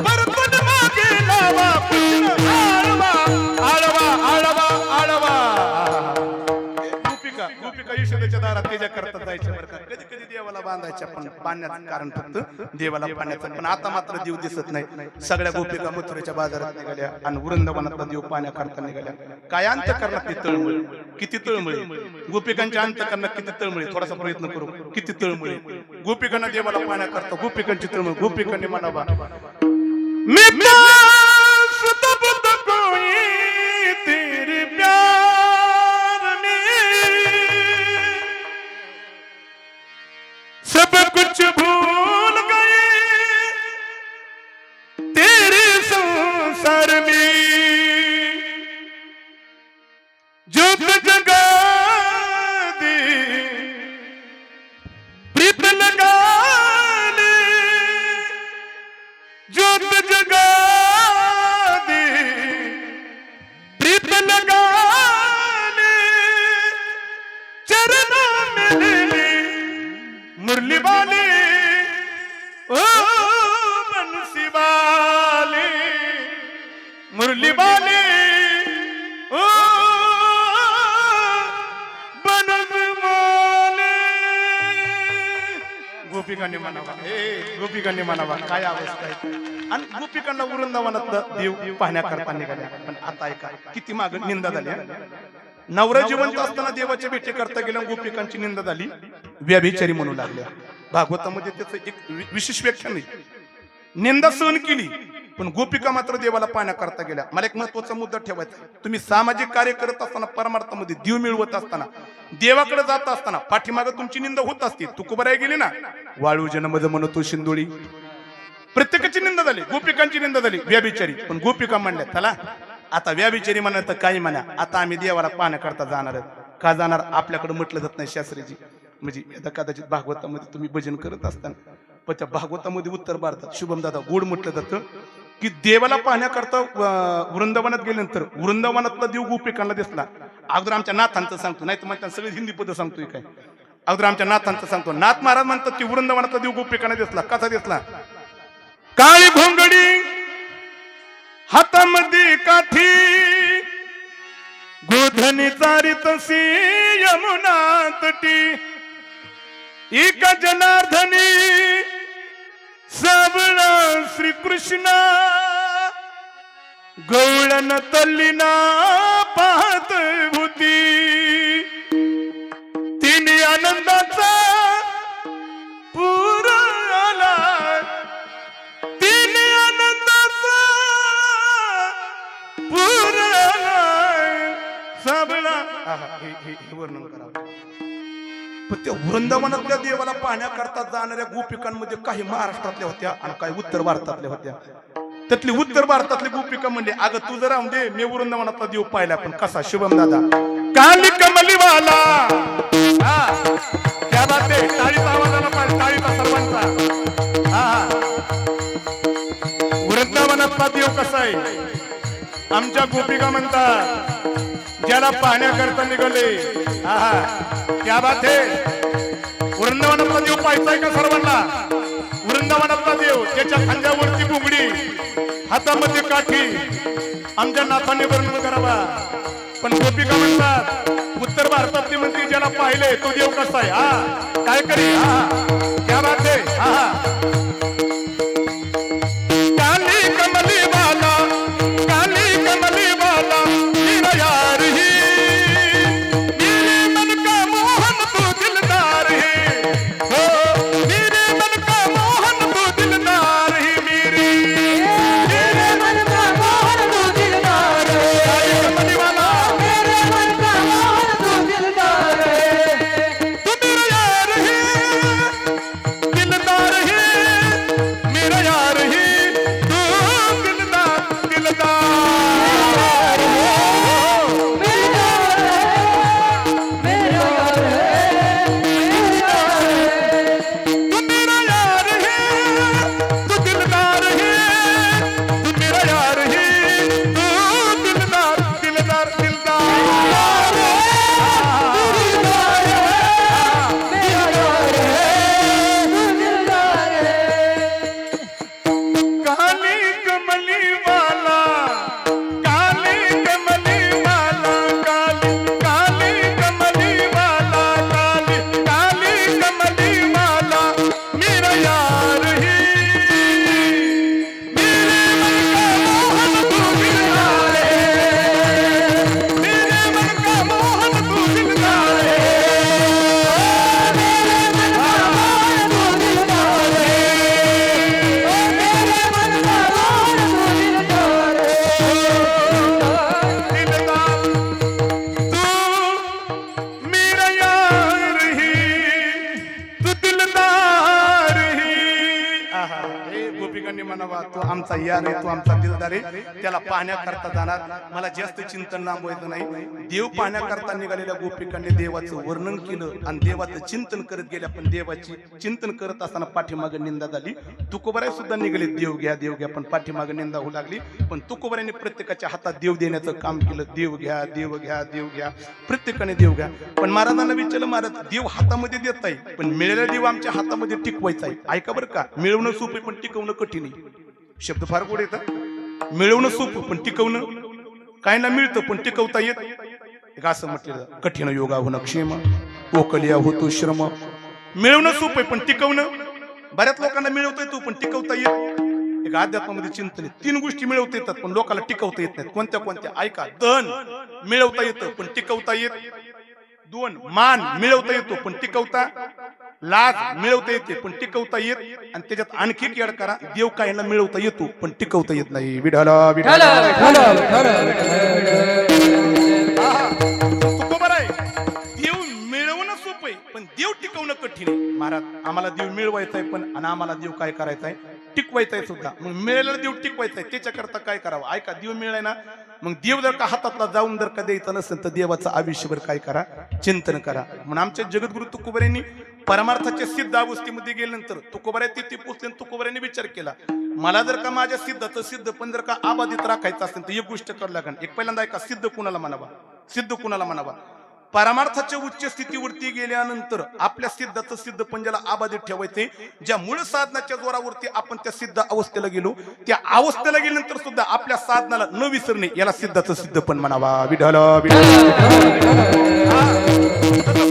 परपन मागे लावा, कृष्ण आळवा आळवा आळवा आळवा. गोपिका यशोदेच्या दारात त्याच्या करता जायच्या बरं का. कधी कधी देवाला बांधायच्या, पण बांधण्याचं कारण फक्त देवाला पाण्याचं. पण आता मात्र देव दिसत नाही. सगळ्या गोपिका मथुरेच्या बाजारात निघाल्या आणि वृंदावनातला देव पाण्याकरता निघाल्या. काय अंतःकरणात ती तळमळ, किती तळमळी गोपिकांच्या अंतःकरणात, किती तळमळी. थोडासा प्रयत्न करू, किती तळमळी गोपिकांना देवाला पाण्याकरता. गोपिकांची तळमळ. गोपिकांनी म्हणावा मी तेरे प्यार सब कुछ भूल गए तेरे संसार में, जोत जगा दे प्रीत लगा ले, जोत जगा दे प्रीत लगा ले, चरणों में ले ले मुरली वाले ओ बंसी वाले, मुरली वाले ओ बनस वाले. गोपिकांनी म्हणावा, गोपिकांनी म्हणावा काय अवस्था आहे. आणि गोपिकांना वृंदावनातलं देव पाहण्याकरता निघाल्या. पण आता ऐका किती माग निंदा झाली. नवरा जिवंत असताना देवाच्या भेटी करता गेल्या, गोपिकांची निंदा झाली, व्यभिचारी म्हणू लागल्या. भागवतामध्ये त्याचं एक विशेष व्याख्यान आहे. निंदा सहन केली, पण गोपिका मात्र देवाला पाहण्याकरता गेल्या. मला एक महत्वाचा मुद्दा ठेवायचा. तुम्ही सामाजिक कार्य करत असताना, परमार्थामध्ये देव मिळवत असताना, देवाकडे जात असताना पाठीमागं तुमची निंदा होत असते. तुकोबाराय गेली ना, वाळू जनमज म्हणतो शिंदोळी, प्रत्येकाची निंदा झाली. गोपिकांची निंदा झाली, व्यभिचारी. पण गोपिका म्हणल्या चला आता व्यभिचारी म्हणा तर काही म्हणा, आता आम्ही देवाला पाहण्याकरता जाणार. का जाणार? आपल्याकडे म्हटलं जात नाही शास्त्रीजी. म्हणजे आता कदाचित भागवतामध्ये तुम्ही भजन करत असताना, पण त्या भागवतामध्ये उत्तर भारतात शुभम दादा गोड म्हटलं जातं की देवाला पाहण्याकरता वृंदावनात गेल्यानंतर वृंदावनातला देव गोपिकांना दिसला. अगोदर आमच्या नाथांचं सांगतो, नाही तर मग सगळे हिंदी पद सांगतोय काय. अगोदर आमच्या नाथांचं सांगतो. नाथ महाराज म्हणतात की वृंदावनातला देव गोपिकांना दिसला. कसा दिसला? काळी घोंगडी हातामध्ये काठी, गोधनी चारितसी यमुना तटी, एका जनार्दनी साबळा श्रीकृष्ण, गवळण तल्लीना पाहत भूती, तिने आनंदाचा पूर आला, तिने आनंदाचा पूर आला साबळा. हे वर्णन करावं. पण त्या वृंदावनातल्या देवाला पाहण्याकरता जाणाऱ्या गोपिकांमध्ये काही महाराष्ट्रातल्या होत्या आणि काही उत्तर भारतातल्या होत्या. त्यातली उत्तर भारतातली गोपिका म्हणले, अगं तू जरा दे, मी वृंदावनातला देव पाहिला. पण कसा? शुभम दादा काली कमलीवाला. त्या बात आहे, टाळीचा आवाज आला पाहिजे, टाळीचा सर्वांचा. वृंदावनातला देव कसा आहे? आमच्या गोपिका म्हणतात, ज्याला पाहण्याकरता निघाले, क्या बात आहे. वृंदावनातला देव पाहायचाय का सर्वांना? वृंदावनातला देव, त्याच्या खांद्यावरती बुगडी, हातामध्ये काठी. आमच्या नाथांनी वर्णन करावा. पण गोपिका म्हणतात, उत्तर भारतातली म्हणते ज्याला पाहिले तो देव कसा आहे? काय करी? क्या बात आहे. काली कमली वाला, काली कमली वाला, मेरा यार ही, मेरे मन का मोहन तू दिलदार ही, हो मेरे मन का मोहन तू दिलदार ही, मेरे मन का मोहन तू दिलदार है, काली कमली वाला, मेरे मन का मोहन तू दिलदार है, तू मेरा यार ही, दिलदार ही, मेरा यार ही, तू दिलदार दिलदार. मेरा यार है, मेरा यार है, तू मेरा यार है, तू दिलदार है, तू मेरा यार है, तू दिलदार दिलदार दिलदार. मेरा यार है, तू दिलदार है. काली कमली वाला, काली कमली वाला, काली काली कमली वाला, काली काली कमली वाला, मेरा यार ही, मेरे मन का मोहन तू दिलदार है, मेरे मन का मोहन तू दिलदार है, दिलदार. तू मेरा यार ही, तू दिलदार ही. हे गोपिकांनी म्हणावा, तो आमचा यार आहे, तो आमचा दिलदार आहे. त्याला पाहण्याकरता जाणार. मला जास्त चिंतन लांबवायचं नाही. देव पाहण्याकरता निघालेल्या गोपिकांनी देवाचं वर्णन केलं आणि देवाचं चिंतन करत गेल्या. पण देवाची चिंतन करत असताना पाठीमागे निंदा झाली. तुकोबाराय सुद्धा निघाले, देव घ्या देव घ्या, पण पाठीमागे निंदा होऊ लागली. पण तुकोबारायांनी प्रत्येकाच्या हातात देव देण्याचं काम केलं. देव घ्या देव घ्या देव घ्या, प्रत्येकाने देव घ्या. पण महाराजांना विचारलं, महाराज देव हातामध्ये देत आहे, पण मिळालेला देव आमच्या हातामध्ये टिकवायचा आहे. ऐका बरं का, मिळवणं सोपं पण टिकवणं कठीण आहे. शब्द फार गोड येतात. मिळवणं सोपं पण टिकवणं, काय ना मिळतं पण टिकवता येत. एक असं म्हटलं, कठीण योगा होणं क्षेम, ओकलिया होतो श्रम. मिळवणं सोपं पण टिकवणं, बऱ्याच लोकांना मिळवता येतो पण टिकवता येत. एक अध्यात्मामध्ये चिंतन, 3 गोष्टी मिळवता येतात पण लोकांना टिकवता येत नाहीत. कोणत्या कोणत्या? ऐका. धन मिळवता येतं पण टिकवता येत. 2 मान मिळवता येतो पण टिकवता, लाज मिळवता येते पण टिकवता येत. आणि त्याच्यात आणखी एक याड करा, देव काहींना मिळवता येतो पण टिकवता येत नाही. विठाला विठाला तुकोबार आहे. देव मिळवणं सोपं आहे पण देव टिकवणं कठीण आहे. महाराज आम्हाला देव मिळवायचा आहे पण आणि आम्हाला देव काय करायचा आहे? टिकवायचा आहे सुद्धा. मग मिळालेला देव टिकवायचा आहे, त्याच्याकरता काय करावं? ऐका. देव मिळाय ना, मग देव जर का हातातला जाऊन जर का द्यायचा नसेल तर देवाचं आयुष्यभर काय करा, चिंतन करा. म्हणून आमच्या जगद्गुरु तुकोबाऱ्यांनी परमार्थाच्या सिद्ध अवस्थेमध्ये गेल्यानंतर तुकोबाऱ्या तिथे पोचले. तुकोबाऱ्यांनी विचार केला, मला जर का माझ्या सिद्धाचं सिद्ध पण जर का आबाधित राखायचं असेल तर एक गोष्ट कर लागेल. एक पहिल्यांदा ऐका, सिद्ध कुणाला म्हणावा, सिद्ध कुणाला म्हणावा. परमार्थाच्या उच्च स्थितीवरती गेल्यानंतर आपल्या सिद्धाचं सिद्ध पण ज्याला आबाधित ठेवायचे, ज्या मूळ साधनाच्या जोरावरती आपण त्या सिद्ध अवस्थेला गेलो, त्या अवस्थेला गेल्यानंतर सुद्धा आपल्या साधनाला न विसरणे याला सिद्धाचं सिद्ध पण म्हणावा. विठ्ठल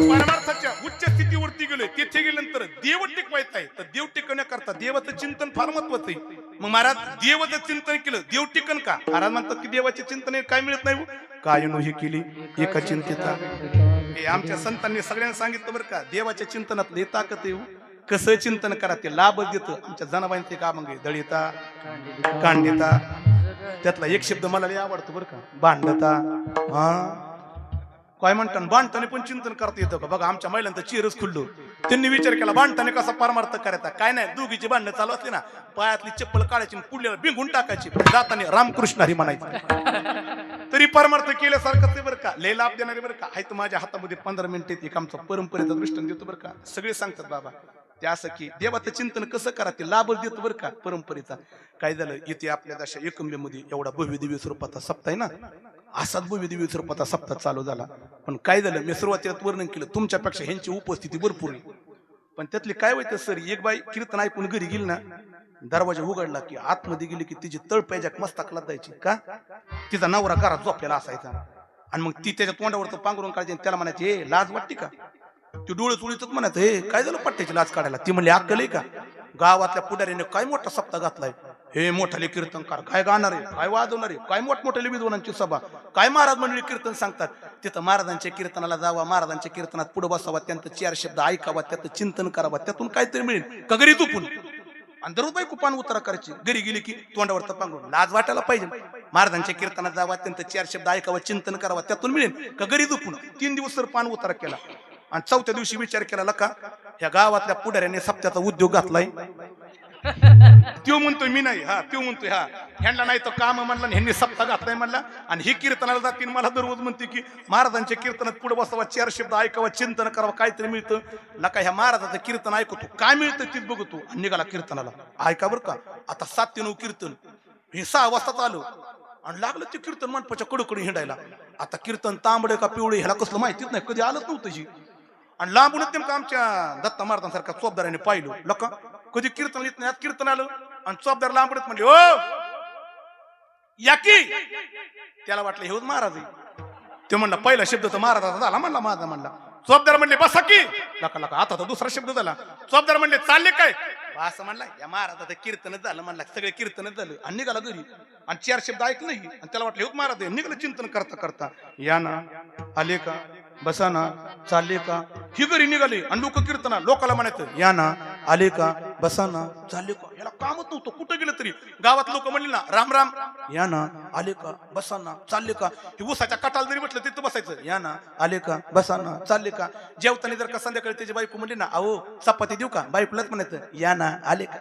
परमार्थाच्या उच्च स्थितीवरती गेलोय, तिथे गेल्यानंतर देव टिकवायचा आहे. तर देव टिकवण्याकरता देवाचं चिंतन फार महत्वाचं आहे. मग महाराज देवाचं चिंतन केलं, देव टिकन का? महाराज म्हणतात की देवाचे चिंतन काय मिळत नाही, काय हे केली एका चिंतेचा. हे आमच्या संतांनी सगळ्यांना सांगितलं बरं का, देवाच्या चिंतनात लय ताकद येऊ. कसं चिंतन करा ते लाभ देतं. आमच्या जनाबाईंचे का मग दळिता कांडिता, त्यातला एक शब्द मला लय आवडतो बरं का, भांडता. हा काय म्हणतात, बांधताना पण चिंतन करता येतं का? बघा आमच्या महिलांचं चेहरच खुललो. त्यांनी विचार केला बांधताना कसा परमार्थ करायचा. काय नाही, दोघीची भांडणं चालू असली ना, पायातली चप्पल काढायची, पुढल्याला बिंगून टाकायची, जाताना रामकृष्ण हरी म्हणायचं. तरी परमार्थ केल्यासारखंच आहे बरं का, लय लाभ देणारे बरं का. आहे तर माझ्या हातामध्ये 15 मिनिटात एक आमचा परंपरेचा दृष्टांत देतो बरं का. सगळे सांगतात बाबा ते असं की देवाचं चिंतन कसं करा, ते लाभ देतो बरं का परंपरेचा. काय झालं, इथे आपल्या अशा एकंबेमध्ये एवढा भव्य दिव्य स्वरूपाचा सप्ताह आहे ना, असाच भव्य दिव्य स्वरूपाचा सप्ताह चालू झाला. पण काय झालं, मी सुरुवातीला वर्णन केलं, तुमच्यापेक्षा ह्यांची उपस्थिती भरपूर आहे. पण त्यातली काय व्हायचं सर, एक बाई कीर्तन ऐकून घरी गेली ना, दरवाजा उघडला की आतमध्ये गेली की तिची तळपायच्या मस्तक लादायची का, तिचा नवरा घरात झोपलेला असायचा. आणि मग ती त्याच्या तोंडावरचं पांघरून काढायची, त्याला म्हणायची ए लाज वाटते का? ती डोळे चुळीतच म्हणायचं हे काय झालं पट्ट्याची लाज काढायला. ती म्हणली अक्कल आहे का? गावातल्या पुढाऱ्याने काय मोठा सप्ताह घातलाय, हे मोठाले कीर्तनकार काय गाणार आहे, काय वाजवणार आहे, काय मोठमोठ्याले विद्वानांची सभा, काय महाराज मंडळी कीर्तन सांगतात. तिथं महाराजांच्या कीर्तनाला जावा, महाराजांच्या कीर्तनात पुढे बसावा, त्यांचं 4 शब्द ऐकावा, त्याचं चिंतन करावा, त्यातून काहीतरी मिळेल का? घरी झोपून आणि दररोज बाई कुपान उतारा करायची, घरी गेली की तोंडावर पांघरून, लाज वाटायला पाहिजे. महाराजांच्या कीर्तनात जावा, त्यांचं 4 शब्द ऐकावा, चिंतन करावा, त्यातून मिळेल का? घरी झोपून 3 दिवस सर पान उतारा केला. आणि 4थ्या दिवशी विचार केला का ह्या गावातल्या पुढाऱ्याने सप्त्याचा उद्योग घातलाय. त्यो म्हणतोय मी नाही, हा त्यो म्हणतोय हा ह्यांना नाही तर काम म्हणला, ह्यांनी सप्ताह घातलाय म्हणला. आणि ही कीर्तनाला जातील, मला दररोज म्हणते की महाराजांच्या कीर्तनात पुढे बसावा, 4 शब्द ऐकावा, चिंतन करावं, काहीतरी मिळतं. नका ह्या महाराजाचं कीर्तन ऐकतो, काय मिळतं तीच बघतो. आणि निघाला कीर्तनाला. ऐका बरं का, आता 7 ते 9 कीर्तन, हे 6 वाजताच आलो आणि लागलं ते कीर्तन मंडपाच्या कडकडे हिंडायला. आता कीर्तन तांबडे का पिवळे ह्याला कसलं माहितीच नाही, कधी आलंच नव्हतं. आणि लांबूनच नेमकं आमच्या दत्ता महाराजांसारखा चोपदाराने पाहिलं. लोक कधी कीर्तन येत नाही, कीर्तन आलं आणि चोपदार लांबूनच म्हणले ओ या की. त्याला वाटलं हे महाराज आहे. ते म्हणला पहिला शब्द तर महाराजाचा झाला, म्हणला माझा म्हणला. चोपदार म्हणले बसा की. लका लका आता तर दुसरा शब्द झाला. चोपदार म्हणले चालले काय? असं म्हणला या महाराजाचं कीर्तनच झालं म्हणला, सगळे कीर्तनच झालं. आणि निघाला घरी आणि 4 शब्द ऐकलं नाही आणि त्याला वाटलं हे महाराज आहे. निघालं चिंतन करता करता, या ना आले का, बसा ना, चालले का. ही घरी निघाले आणि लोक कीर्तना, लोकाला म्हणायचं या ना आले का, बसा ना, चालले का. याला कामच नव्हतं, कुठं गेलं तरी गावात लोक म्हणले ना राम राम, या ना आले का, बसा ना, चालले का. हे उसाच्या कटाला जरी म्हटलं तिथं बसायचं, या ना आले का, बसा ना, चालले का. जेवताना जर का संध्याकाळी त्याची बायको म्हणली ना अहो चपाती देऊ का, बायकोलाच म्हणायचं या ना आले का.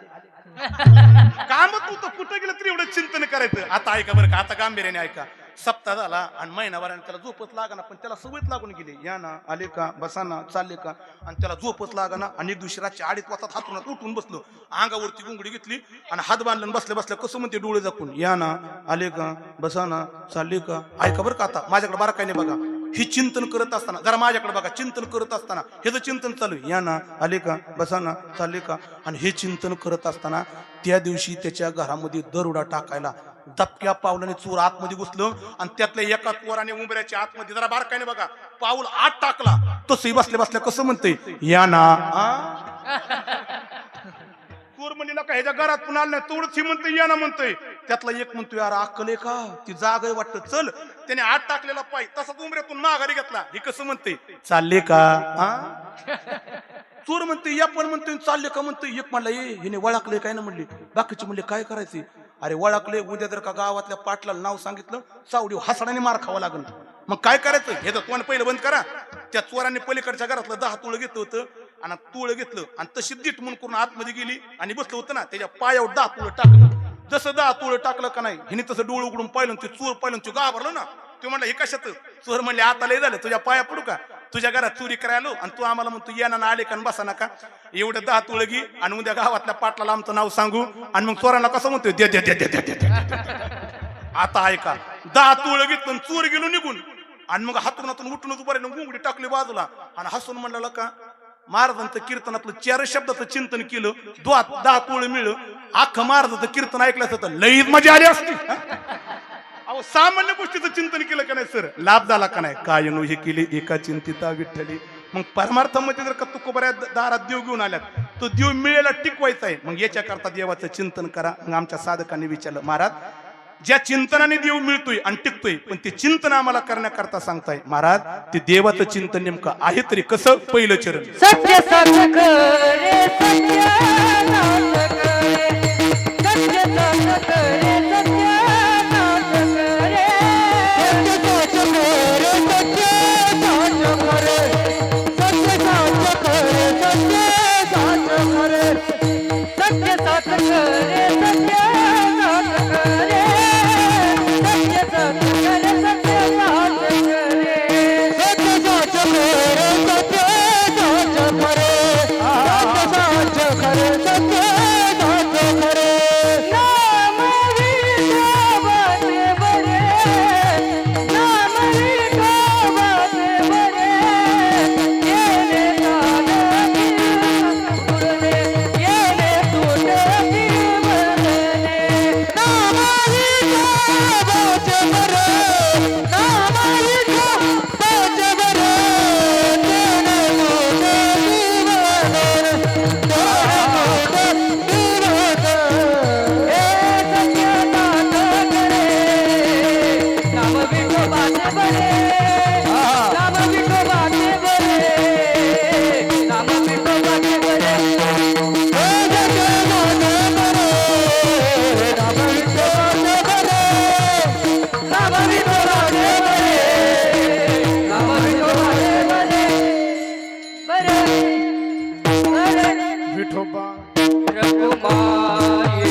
कामच नव्हतं, कुठं गेलं तरी एवढं चिंतन करायचं. आता ऐका बरं का, आता गांभीर्याने ऐका. सप्ताह झाला आणि महिनाभराने त्याला झोपच लागना, पण त्याला सवयच लागून गेली. या ना आले का, बसा ना, चालले का. आणि त्याला झोपच लागना. आणि एक दिवशी रातच्या 2:30 वाजता हातूनात उठून बसलो, अंगावरती गुंगडी घेतली आणि हात बांधलं, बसल्या बसल्या कसं म्हणते डोळे झाकून या ना आले का, बसा ना, चालले का. ऐका बरं का, आता माझ्याकडे बारा काय नाही बघा. हे चिंतन करत असताना जरा माझ्याकडे बघा, चिंतन करत असताना हे चिंतन चालू या ना आले का, बसा ना, चालले का. आणि हे चिंतन करत असताना त्या दिवशी त्याच्या घरामध्ये दरोडा टाकायला दबक्या पावलाने चोर आतमध्ये घुसलं आणि त्यातल्या एका चोराने उंबऱ्याच्या आतमध्ये जरा बारकाईने बघा पाऊल आत टाकला. तसंही बसल्या बसल्या कसं म्हणतंय या ना. चोर म्हणले का ह्याच्या घरात पण आलं नाही, तेवढंच ही म्हणतोय या ना म्हणतोय. त्यातला एक म्हणतोय यार अक्कल आहे का, ती जाग आहे वाटतं, चल. त्याने आत टाकलेला पाय तसाच उंबऱ्यातून माघारी घेतला. हे कसं म्हणते चालले का. चोर म्हणते या पण म्हणतोय चालले का म्हणतोय. एक म्हणला ये हिने वळाकले काय ना म्हणली. बाकीचे म्हणले काय करायचे. अरे वळाकले, उद्या जर का गावातल्या पाटलाला नाव सांगितलं चावडी हसडाने मार खावा लागल. मग काय करायचं, हे तर तोंड पहिलं बंद करा. त्या चोरांनी पलीकडच्या घरातलं 10 तुळं घेतलं होतं आणि तुळं घेतलं आणि तशी दीट म्हणून करून आतमध्ये गेली आणि बसलं होतं ना, त्याच्या पायावर 10 तुळं टाकलं जसं 10 तुळ टाकलं का नाही हिने तसं डोळ उघडून पाहिलं ते चोर पाहिलं ते घाबरलो ना ते म्हणलं हे कशात चोर म्हणले आता लय झालं तुझ्या पाया पडू का तुझ्या घरात चोरी करायला आलो आणि तू आम्हाला म्हणतो या ना आले का आणि बसा नका एवढं 10 तुळ घे आणि उद्या गावातल्या पाटलाला आमचं नाव सांगू आणि मग चोरांना कसं म्हणतोय दे दे दे दे दे दे. आता ऐका 10 तुळ घेतलं चोर गेलो निघून आणि मग हातून उठून उभं राहिलं गुंगडी टाकली बाजूला आणि हसून म्हणलं का महाराजांचं कीर्तनातलं 4 शब्दाचं चिंतन केलं 10 तुळ मिळलं अख्खं महाराजांचं कीर्तन ऐकलं तर लईच मजा आली असती अहो सामान्य गोष्टीचं चिंतन केलं का नाही सर लाभ झाला का नाही काय नो हे केली एका चिंतिता विठ्ठली मग परमार्थामध्ये जर का तुकोबऱ्या दारात देव घेऊन आल्यात तो देव मिळेला टिकवायचा आहे मग याच्या करता देवाचं चिंतन करा मग आमच्या साधकांनी विचारलं महाराज ज्या चिंतनाने देव मिळतोय आणि टिकतोय पण ते चिंतन आम्हाला करण्याकरता सांगताय महाराज ते देवाचं चिंतन नेमकं आहे तरी कसं पहिलं चरण सत्य सत करे सत्य नाथ करे सत्य सत करे सत्य साच करे सत्य साच करे सत्य साच करे सत्य साच करे सत्य साच करे सत्य साच करे सत्य साच करे सत्य साच करे नाम विठोबाचे बरे नाम विठोबाचे बरे गेले तालकी उरले गेले तुटकी मरले नाम विठोबाचे बरे नाम विठोबाचे बरे गेले विठोबा रघुमाई